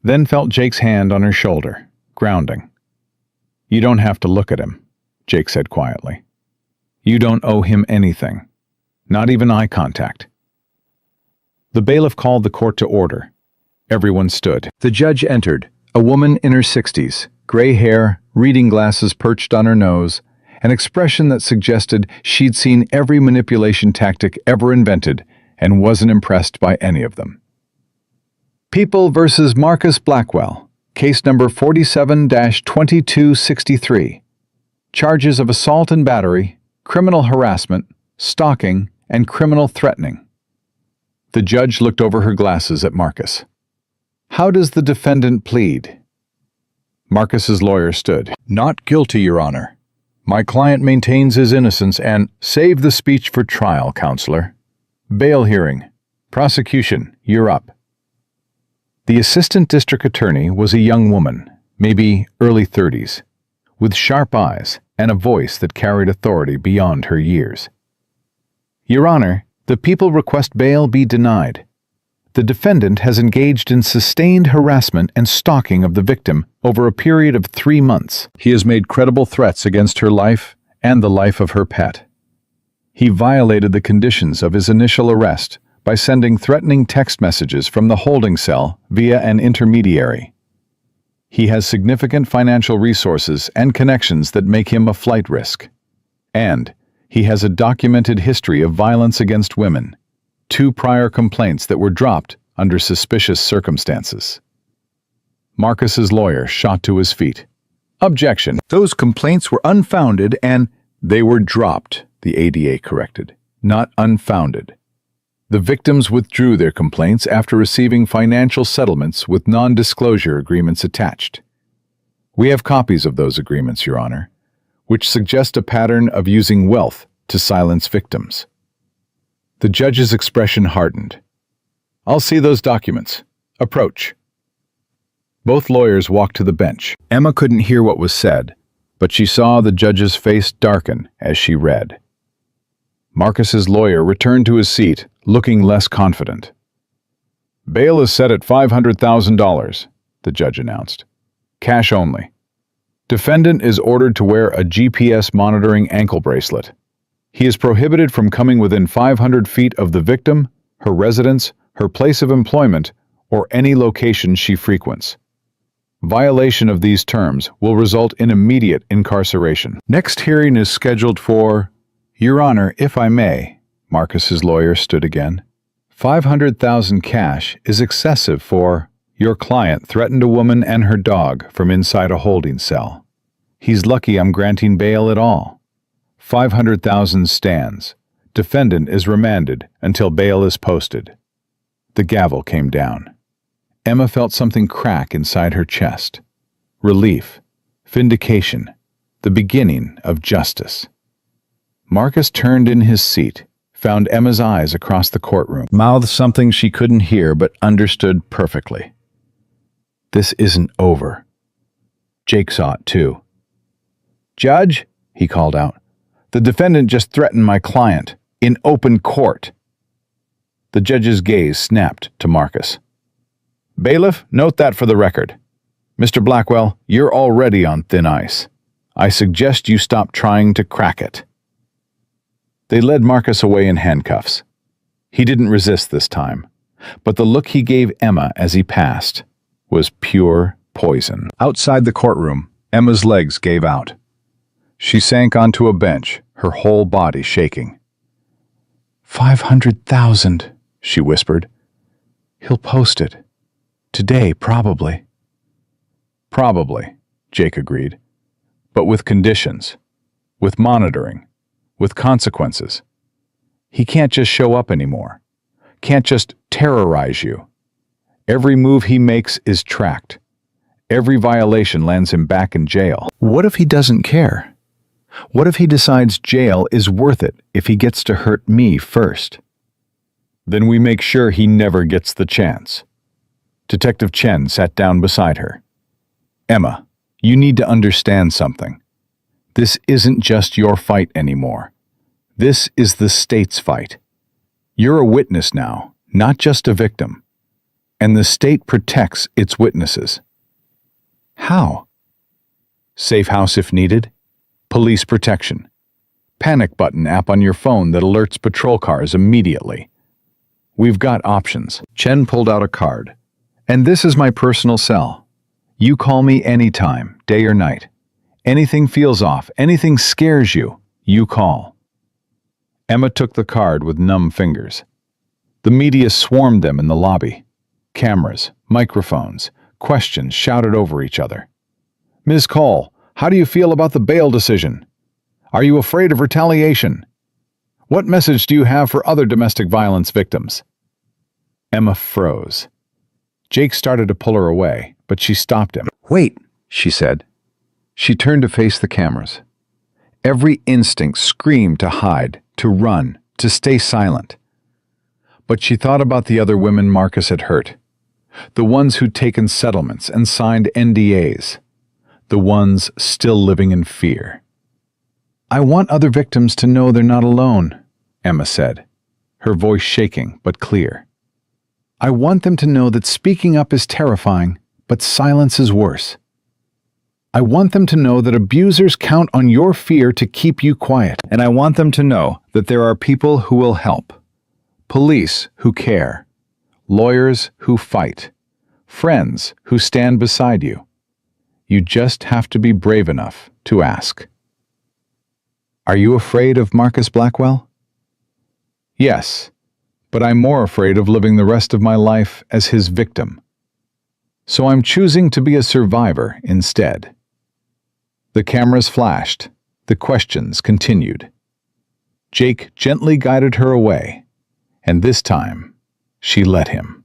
then felt Jake's hand on her shoulder, grounding. "You don't have to look at him," Jake said quietly. "You don't owe him anything, not even eye contact." The bailiff called the court to order. Everyone stood. The judge entered, a woman in her 60s, gray hair, reading glasses perched on her nose, an expression that suggested she'd seen every manipulation tactic ever invented and wasn't impressed by any of them. People versus Marcus Blackwell, case number 47-2263. Charges of assault and battery, criminal harassment, stalking, and criminal threatening. The judge looked over her glasses at Marcus. "How does the defendant plead?" Marcus's lawyer stood. "Not guilty, Your Honor. My client maintains his innocence and save the speech for trial, counselor." Bail hearing. Prosecution, you're up. The assistant district attorney was a young woman, maybe early 30s, with sharp eyes and a voice that carried authority beyond her years. Your Honor, the people request bail be denied. The defendant has engaged in sustained harassment and stalking of the victim over a period of 3 months. He has made credible threats against her life and the life of her pet. He violated the conditions of his initial arrest by sending threatening text messages from the holding cell via an intermediary. He has significant financial resources and connections that make him a flight risk. And he has a documented history of violence against women, 2 prior complaints that were dropped under suspicious circumstances. Marcus's lawyer shot to his feet. Objection. Those complaints were unfounded and they were dropped, the ADA corrected, not unfounded. The victims withdrew their complaints after receiving financial settlements with non-disclosure agreements attached. We have copies of those agreements, Your Honor, which suggest a pattern of using wealth to silence victims. The judge's expression hardened. I'll see those documents. Approach. Both lawyers walked to the bench. Emma couldn't hear what was said, but she saw the judge's face darken as she read. Marcus's lawyer returned to his seat, looking less confident. Bail is set at $500,000, the judge announced. Cash only. Defendant is ordered to wear a GPS monitoring ankle bracelet. He is prohibited from coming within 500 feet of the victim, her residence, her place of employment, or any location she frequents. Violation of these terms will result in immediate incarceration. Next hearing is scheduled for... Your Honor, if I may, Marcus's lawyer stood again. $500,000 cash is excessive for... Your client threatened a woman and her dog from inside a holding cell. He's lucky I'm granting bail at all. $500,000 stands. Defendant is remanded until bail is posted. The gavel came down. Emma felt something crack inside her chest. Relief, vindication, the beginning of justice. Marcus turned in his seat, found Emma's eyes across the courtroom, mouthed something she couldn't hear but understood perfectly. This isn't over. Jake saw it too. Judge, he called out, the defendant just threatened my client in open court. The judge's gaze snapped to Marcus. Bailiff, note that for the record. Mr. Blackwell, you're already on thin ice. I suggest you stop trying to crack it. They led Marcus away in handcuffs. He didn't resist this time, but the look he gave Emma as he passed was pure poison. Outside the courtroom, Emma's legs gave out. She sank onto a bench, her whole body shaking. 500,000, she whispered. He'll post it. Today, probably. Probably, Jake agreed. But with conditions. With monitoring. With consequences. He can't just show up anymore. Can't just terrorize you. Every move he makes is tracked. Every violation lands him back in jail. What if he doesn't care? What if he decides jail is worth it if he gets to hurt me first? Then we make sure he never gets the chance. Detective Chen sat down beside her. Emma, you need to understand something. This isn't just your fight anymore. This is the state's fight. You're a witness now, not just a victim. And the state protects its witnesses. How? Safe house if needed. Police protection. Panic button app on your phone that alerts patrol cars immediately. We've got options. Chen pulled out a card. And this is my personal cell. You call me anytime, day or night. Anything feels off, anything scares you, you call. Emma took the card with numb fingers. The media swarmed them in the lobby. Cameras, microphones, questions shouted over each other. Ms. Cole, how do you feel about the bail decision? Are you afraid of retaliation? What message do you have for other domestic violence victims? Emma froze. Jake started to pull her away, but she stopped him. Wait, she said. She turned to face the cameras. Every instinct screamed to hide, to run, to stay silent. But she thought about the other women Marcus had hurt. The ones who'd taken settlements and signed NDAs. The ones still living in fear. "I want other victims to know they're not alone," Emma said, her voice shaking but clear. "I want them to know that speaking up is terrifying, but silence is worse. I want them to know that abusers count on your fear to keep you quiet. And I want them to know that there are people who will help. Police who care. Lawyers who fight. Friends who stand beside you. You just have to be brave enough to ask." "Are you afraid of Marcus Blackwell?" "Yes, but I'm more afraid of living the rest of my life as his victim. So I'm choosing to be a survivor instead." The cameras flashed. The questions continued. Jake gently guided her away, and this time, she let him.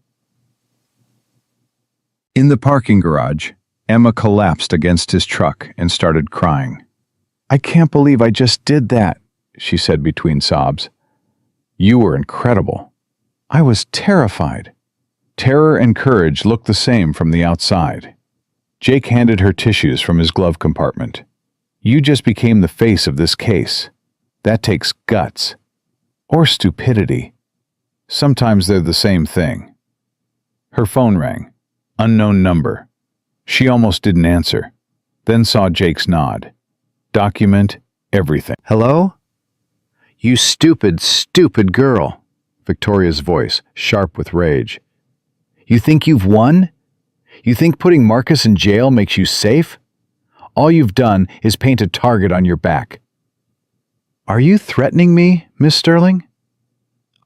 In the parking garage, Emma collapsed against his truck and started crying. "I can't believe I just did that," she said between sobs. "You were incredible. I was terrified." Terror and courage looked the same from the outside. Jake handed her tissues from his glove compartment. "You just became the face of this case. That takes guts. Or stupidity. Sometimes they're the same thing." Her phone rang. Unknown number. She almost didn't answer, then saw Jake's nod. "Document everything." "Hello?" "You stupid, stupid girl," Victoria's voice, sharp with rage. "You think you've won? You think putting Marcus in jail makes you safe? All you've done is paint a target on your back." "Are you threatening me, Miss Sterling?"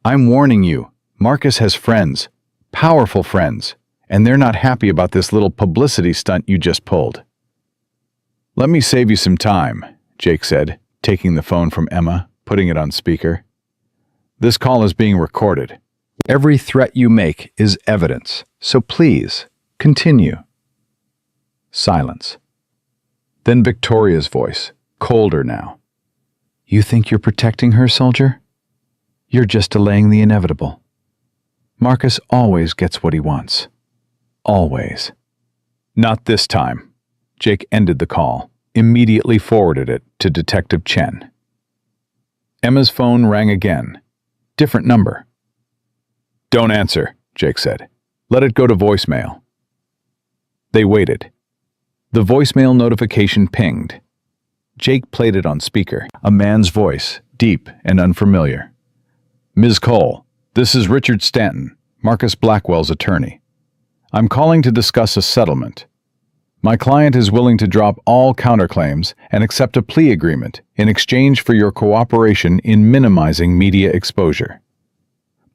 "I'm warning you, Marcus has friends, powerful friends, and they're not happy about this little publicity stunt you just pulled." "Let me save you some time," Jake said, taking the phone from Emma, putting it on speaker. "This call is being recorded. Every threat you make is evidence, so please, continue." Silence. Then Victoria's voice, colder now. "You think you're protecting her, soldier? You're just delaying the inevitable. Marcus always gets what he wants. Always." "Not this time." Jake ended the call, immediately forwarded it to Detective Chen. Emma's phone rang again. Different number. "Don't answer," Jake said. "Let it go to voicemail." They waited. The voicemail notification pinged. Jake played it on speaker, a man's voice, deep and unfamiliar. "Ms. Cole, this is Richard Stanton, Marcus Blackwell's attorney. I'm calling to discuss a settlement. My client is willing to drop all counterclaims and accept a plea agreement in exchange for your cooperation in minimizing media exposure.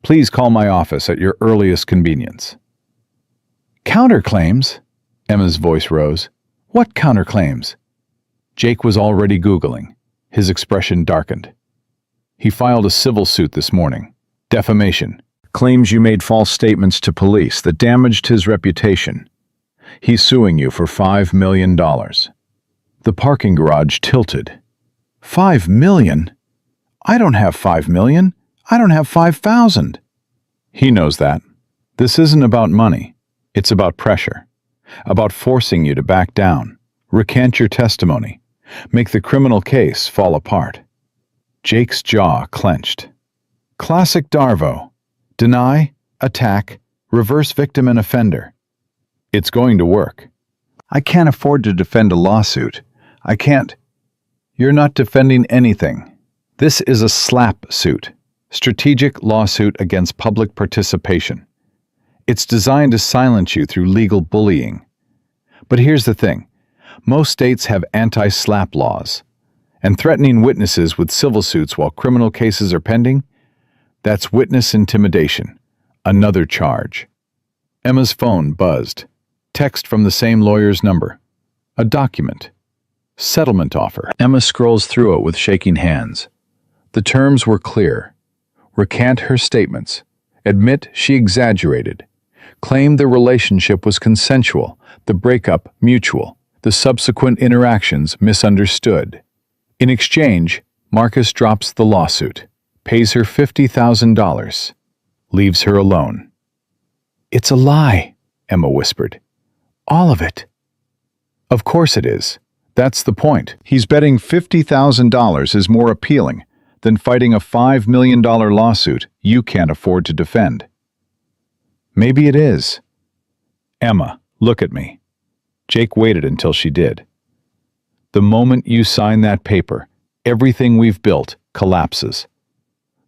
Please call my office at your earliest convenience." "Counterclaims?" Emma's voice rose. "What counterclaims?" Jake was already Googling. His expression darkened. "He filed a civil suit this morning. Defamation. Claims you made false statements to police that damaged his reputation. He's suing you for $5 million. The parking garage tilted. $5 million? I don't have $5 million. I don't have 5,000. He knows that. This isn't about money. It's about pressure. About forcing you to back down, recant your testimony, make the criminal case fall apart." Jake's jaw clenched. Classic Darvo. Deny, attack, reverse victim and offender. It's going to work. I can't afford to defend a lawsuit. I can't. You're not defending anything. This is a slap suit. Strategic lawsuit against public participation. It's designed to silence you through legal bullying. But here's the thing. Most states have anti-slap laws. And threatening witnesses with civil suits while criminal cases are pending? That's witness intimidation. Another charge. Emma's phone buzzed. Text from the same lawyer's number. A document. Settlement offer. Emma scrolls through it with shaking hands. The terms were clear. Recant her statements. Admit she exaggerated. Claim the relationship was consensual, the breakup mutual, the subsequent interactions misunderstood. In exchange, Marcus drops the lawsuit, pays her $50,000. leaves her alone. "It's a lie," Emma whispered. "All of it." "Of course it is. That's the point. He's betting $50,000 is more appealing than fighting a $5 million lawsuit you can't afford to defend." "Maybe it is." "Emma, look at me." Jake waited until she did. "The moment you sign that paper, everything we've built collapses.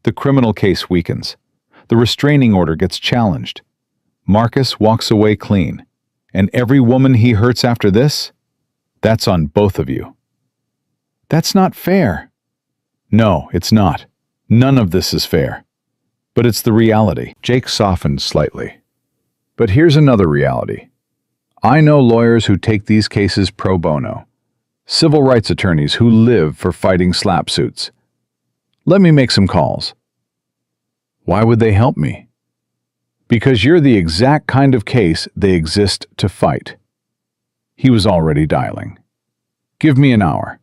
The criminal case weakens. The restraining order gets challenged. Marcus walks away clean. And every woman he hurts after this? That's on both of you." "That's not fair." "No, it's not. None of this is fair. But it's the reality." Jake softened slightly. "But here's another reality. I know lawyers who take these cases pro bono. Civil rights attorneys who live for fighting slap suits. Let me make some calls." "Why would they help me?" "Because you're the exact kind of case they exist to fight." He was already dialing. "Give me an hour."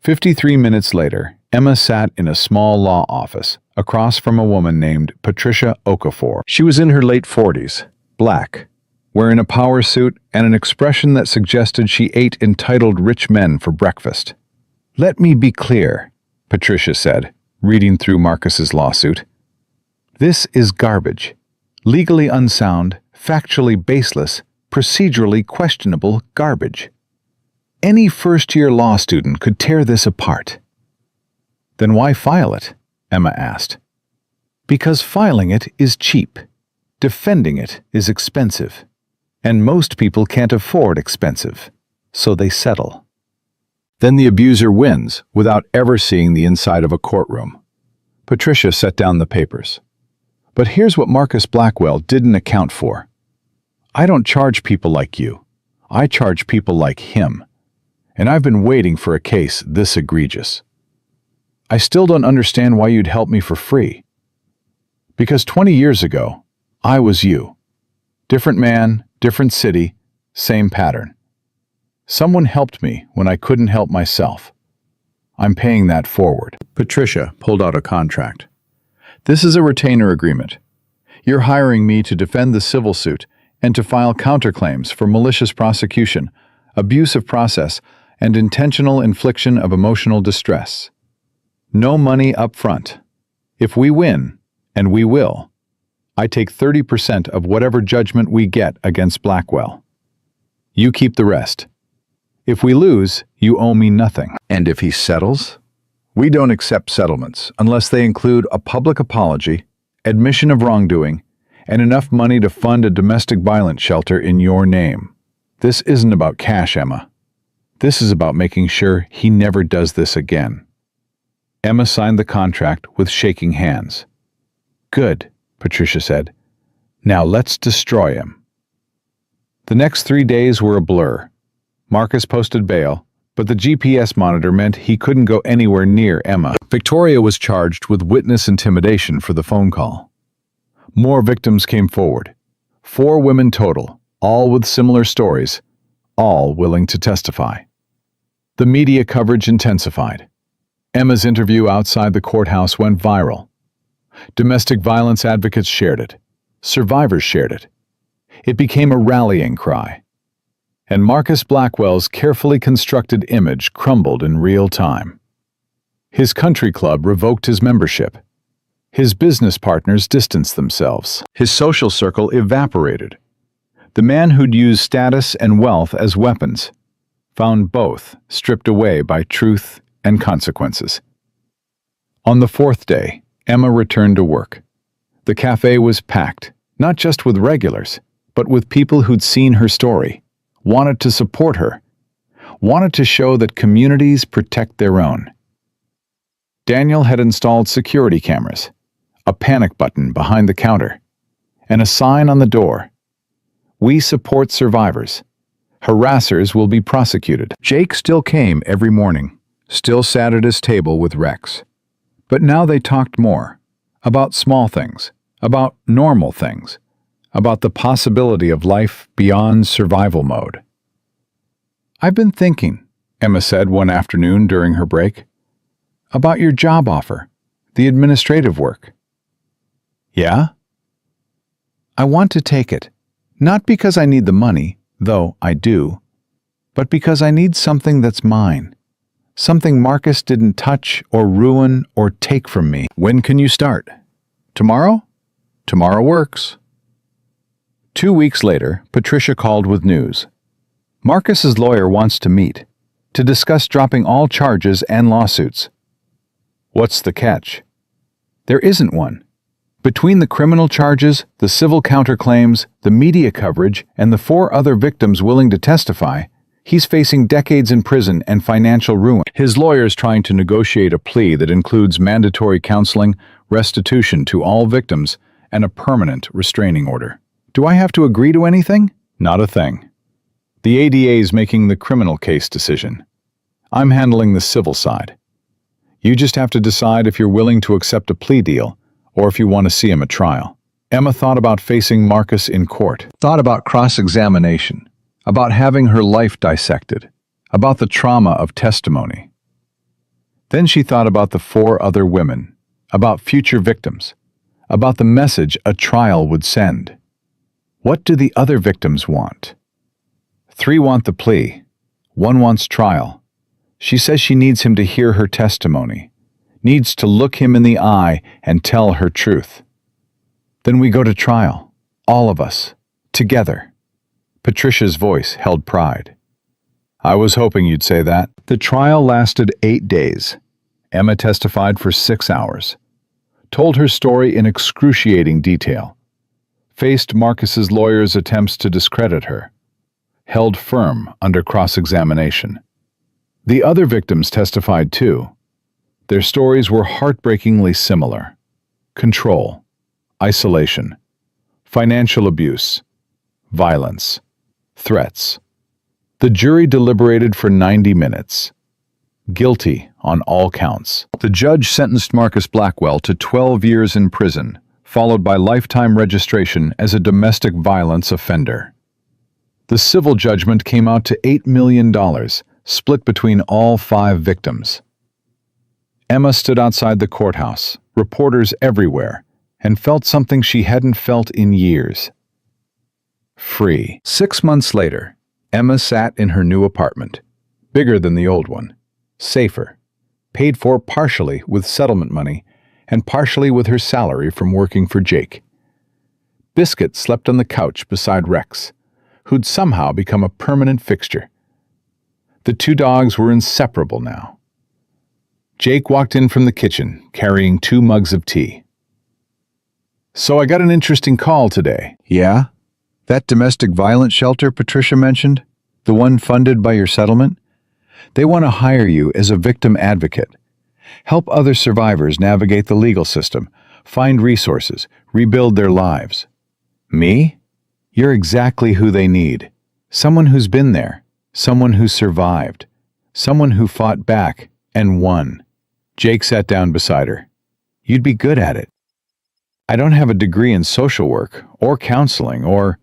53 minutes later, Emma sat in a small law office across from a woman named Patricia Okafor. She was in her late 40s, black, wearing a power suit and an expression that suggested she ate entitled rich men for breakfast. "Let me be clear," Patricia said, reading through Marcus's lawsuit. "This is garbage. Legally unsound, factually baseless, procedurally questionable garbage. Any first-year law student could tear this apart." "Then why file it?" Emma asked. "Because filing it is cheap. Defending it is expensive. And most people can't afford expensive, so they settle. Then the abuser wins without ever seeing the inside of a courtroom." Patricia set down the papers. "But here's what Marcus Blackwell didn't account for. I don't charge people like you. I charge people like him. And I've been waiting for a case this egregious. I still don't understand why you'd help me for free. Because 20 years ago, I was you. Different man, different city, same pattern. Someone helped me when I couldn't help myself. I'm paying that forward." Patricia pulled out a contract. "This is a retainer agreement. You're hiring me to defend the civil suit and to file counterclaims for malicious prosecution, abuse of process, and intentional infliction of emotional distress. No money up front. If we win, and we will, I take 30% of whatever judgment we get against Blackwell. You keep the rest. If we lose, you owe me nothing." "And if he settles?" "We don't accept settlements unless they include a public apology, admission of wrongdoing, and enough money to fund a domestic violence shelter in your name. This isn't about cash, Emma. This is about making sure he never does this again." Emma signed the contract with shaking hands. "Good," Patricia said. "Now let's destroy him." The next 3 days were a blur. Marcus posted bail, but the GPS monitor meant he couldn't go anywhere near Emma. Victoria was charged with witness intimidation for the phone call. More victims came forward. 4 women total, all with similar stories, all willing to testify. The media coverage intensified. Emma's interview outside the courthouse went viral. Domestic violence advocates shared it. Survivors shared it. It became a rallying cry. And Marcus Blackwell's carefully constructed image crumbled in real time. His country club revoked his membership. His business partners distanced themselves. His social circle evaporated. The man who'd used status and wealth as weapons found both stripped away by truth and consequences. On the 4th day, Emma returned to work. The cafe was packed, not just with regulars, but with people who'd seen her story, wanted to support her, wanted to show that communities protect their own. Daniel had installed security cameras, a panic button behind the counter, and a sign on the door. "We support survivors. Harassers will be prosecuted." Jake still came every morning, still sat at his table with Rex. But now they talked more, about small things, about normal things, about the possibility of life beyond survival mode. "I've been thinking," Emma said one afternoon during her break, "about your job offer, the administrative work." Yeah? I want to take it, not because I need the money, though I do, but because I need something that's mine. Something Marcus didn't touch or ruin or take from me. When can you start? Tomorrow? Tomorrow works. 2 weeks later, Patricia called with news. Marcus's lawyer wants to meet, to discuss dropping all charges and lawsuits. What's the catch? There isn't one. Between the criminal charges, the civil counterclaims, the media coverage, and the 4 other victims willing to testify, he's facing decades in prison and financial ruin. His lawyer's trying to negotiate a plea that includes mandatory counseling, restitution to all victims, and a permanent restraining order. Do I have to agree to anything? Not a thing. The ADA's making the criminal case decision. I'm handling the civil side. You just have to decide if you're willing to accept a plea deal or if you want to see him at trial. Emma thought about facing Marcus in court, thought about cross-examination, about having her life dissected, about the trauma of testimony. Then she thought about the 4 other women, about future victims, about the message a trial would send. What do the other victims want? 3 want the plea. 1 wants trial. She says she needs him to hear her testimony, needs to look him in the eye and tell her truth. Then we go to trial, all of us, together. Patricia's voice held pride. I was hoping you'd say that. The trial lasted 8 days. Emma testified for 6 hours, told her story in excruciating detail, faced Marcus's lawyer's attempts to discredit her, held firm under cross-examination. The other victims testified too. Their stories were heartbreakingly similar. Control, isolation, financial abuse, violence, threats. The jury deliberated for 90 minutes. Guilty on all counts. The judge sentenced Marcus Blackwell to 12 years in prison, followed by lifetime registration as a domestic violence offender. The civil judgment came out to $8 million, split between all 5 victims. Emma stood outside the courthouse, reporters everywhere, and felt something she hadn't felt in years. Free. 6 months later, Emma sat in her new apartment, bigger than the old one, safer, paid for partially with settlement money and partially with her salary from working for Jake. Biscuit slept on the couch beside Rex, who'd somehow become a permanent fixture. The 2 dogs were inseparable now. Jake walked in from the kitchen, carrying 2 mugs of tea. So I got an interesting call today. Yeah? That domestic violence shelter Patricia mentioned, the one funded by your settlement? They want to hire you as a victim advocate. Help other survivors navigate the legal system, find resources, rebuild their lives. Me? You're exactly who they need. Someone who's been there, someone who survived, someone who fought back and won. Jake sat down beside her. You'd be good at it. I don't have a degree in social work or counseling or...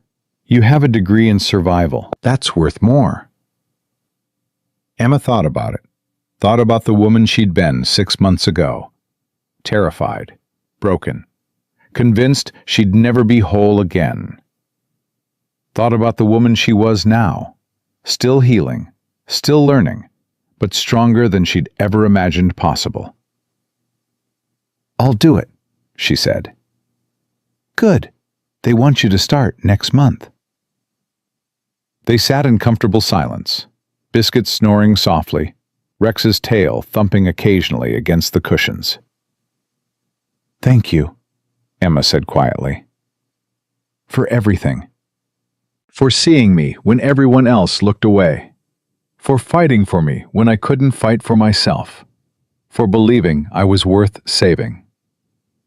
You have a degree in survival. That's worth more. Emma thought about it. Thought about the woman she'd been 6 months ago. Terrified, broken, convinced she'd never be whole again. Thought about the woman she was now, still healing, still learning, but stronger than she'd ever imagined possible. I'll do it, she said. Good. They want you to start next month. They sat in comfortable silence, Biscuit snoring softly, Rex's tail thumping occasionally against the cushions. Thank you, Emma said quietly. For everything. For seeing me when everyone else looked away. For fighting for me when I couldn't fight for myself. For believing I was worth saving.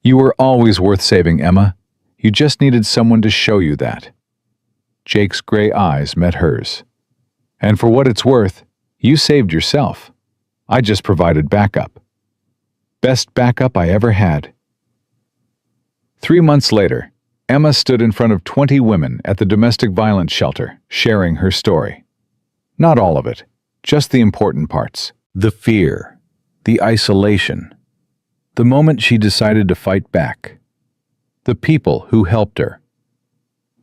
You were always worth saving, Emma. You just needed someone to show you that. Jake's gray eyes met hers. And for what it's worth, you saved yourself. I just provided backup. Best backup I ever had. 3 months later, Emma stood in front of 20 women at the domestic violence shelter, sharing her story. Not all of it, just the important parts. The fear, the isolation, the moment she decided to fight back. the people who helped her,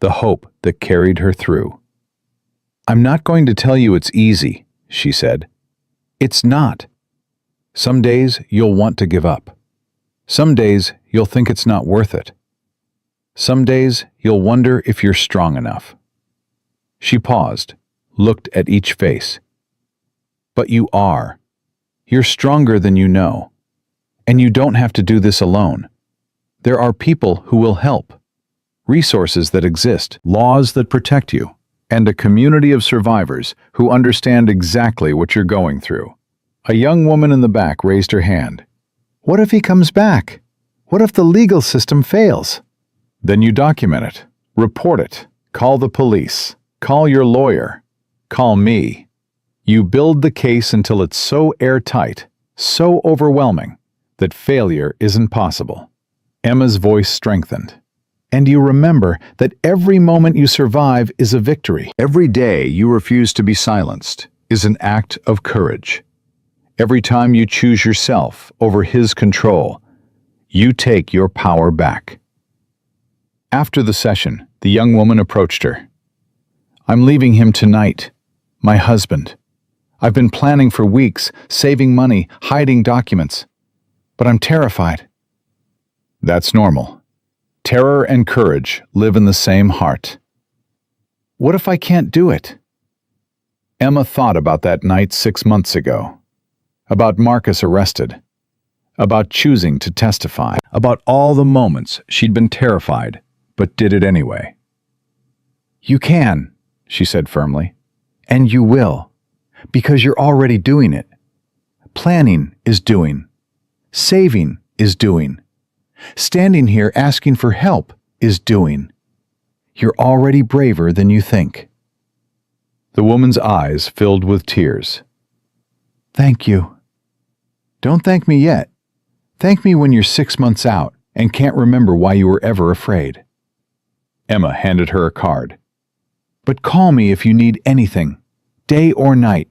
the hope that carried her through. "I'm not going to tell you it's easy," she said. "It's not. Some days you'll want to give up. Some days you'll think it's not worth it. Some days you'll wonder if you're strong enough." She paused, looked at each face. "But you are. You're stronger than you know. And you don't have to do this alone. There are people who will help, resources that exist, laws that protect you, and a community of survivors who understand exactly what you're going through." A young woman in the back raised her hand. "What if he comes back? What if the legal system fails?" "Then you document it, report it, call the police, call your lawyer, call me. You build the case until it's so airtight, so overwhelming, that failure isn't possible." Emma's voice strengthened. "And you remember that every moment you survive is a victory. Every day you refuse to be silenced is an act of courage. Every time you choose yourself over his control, you take your power back." After the session, the young woman approached her. "I'm leaving him tonight. My husband. I've been planning for weeks, saving money, hiding documents. But I'm terrified." "That's normal. Terror and courage live in the same heart." "What if I can't do it?" Emma thought about that night 6 months ago. About Marcus arrested. About choosing to testify. About all the moments she'd been terrified, but did it anyway. "You can," she said firmly. "And you will. Because you're already doing it. Planning is doing. Saving is doing. Standing here asking for help is doing. You're already braver than you think." The woman's eyes filled with tears. "Thank you." "Don't thank me yet. Thank me when you're 6 months out and can't remember why you were ever afraid." Emma handed her a card. "But call me if you need anything, day or night.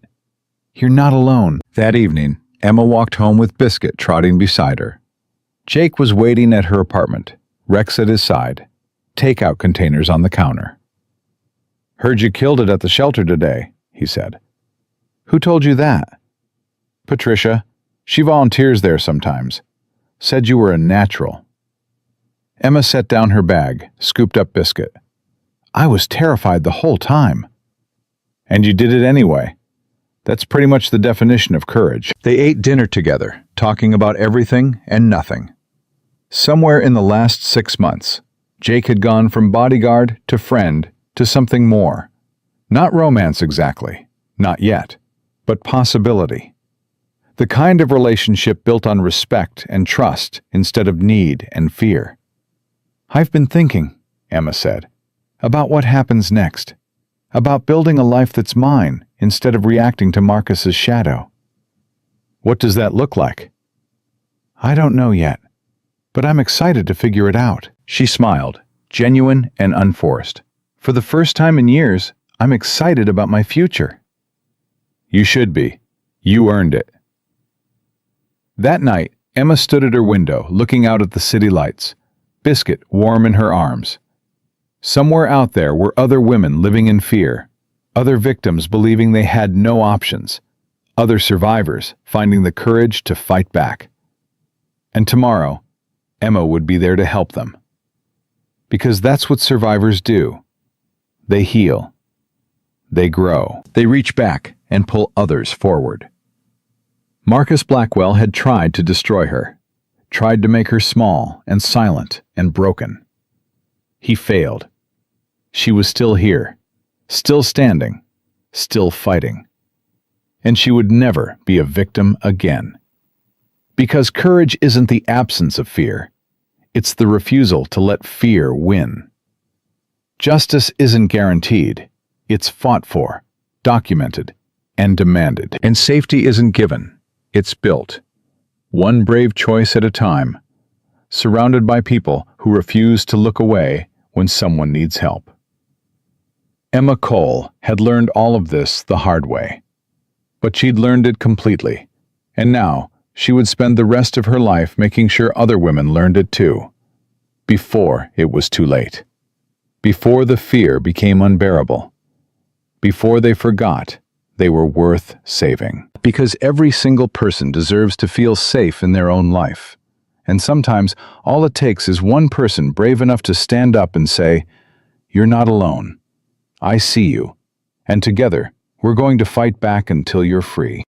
You're not alone." That evening, Emma walked home with Biscuit trotting beside her. Jake was waiting at her apartment, Rex at his side, takeout containers on the counter. "Heard you killed it at the shelter today," he said. "Who told you that?" "Patricia. She volunteers there sometimes. Said you were a natural." Emma set down her bag, scooped up Biscuit. "I was terrified the whole time." "And you did it anyway. That's pretty much the definition of courage." They ate dinner together, talking about everything and nothing. Somewhere in the last 6 months, Jake had gone from bodyguard to friend to something more. Not romance exactly, not yet, but possibility. The kind of relationship built on respect and trust instead of need and fear. "I've been thinking," Emma said, "about what happens next. About building a life that's mine instead of reacting to Marcus's shadow." "What does that look like?" "I don't know yet, but I'm excited to figure it out." She smiled, genuine and unforced. "For the first time in years, I'm excited about my future." "You should be. You earned it." That night, Emma stood at her window, looking out at the city lights, Biscuit warm in her arms. Somewhere out there were other women living in fear, other victims believing they had no options, other survivors finding the courage to fight back. And tomorrow, Emma would be there to help them. Because that's what survivors do. They heal. They grow. They reach back and pull others forward. Marcus Blackwell had tried to destroy her, tried to make her small and silent and broken. He failed. She was still here, still standing, still fighting. And she would never be a victim again. Because courage isn't the absence of fear. It's the refusal to let fear win. Justice isn't guaranteed. It's fought for, documented, and demanded. And safety isn't given. It's built. One brave choice at a time, surrounded by people who refuse to look away when someone needs help. Emma Cole had learned all of this the hard way. But she'd learned it completely, and now she would spend the rest of her life making sure other women learned it too. before it was too late. Before the fear became unbearable. Before they forgot they were worth saving. Because every single person deserves to feel safe in their own life. And sometimes all it takes is one person brave enough to stand up and say, "You're not alone. I see you. And together, we're going to fight back until you're free."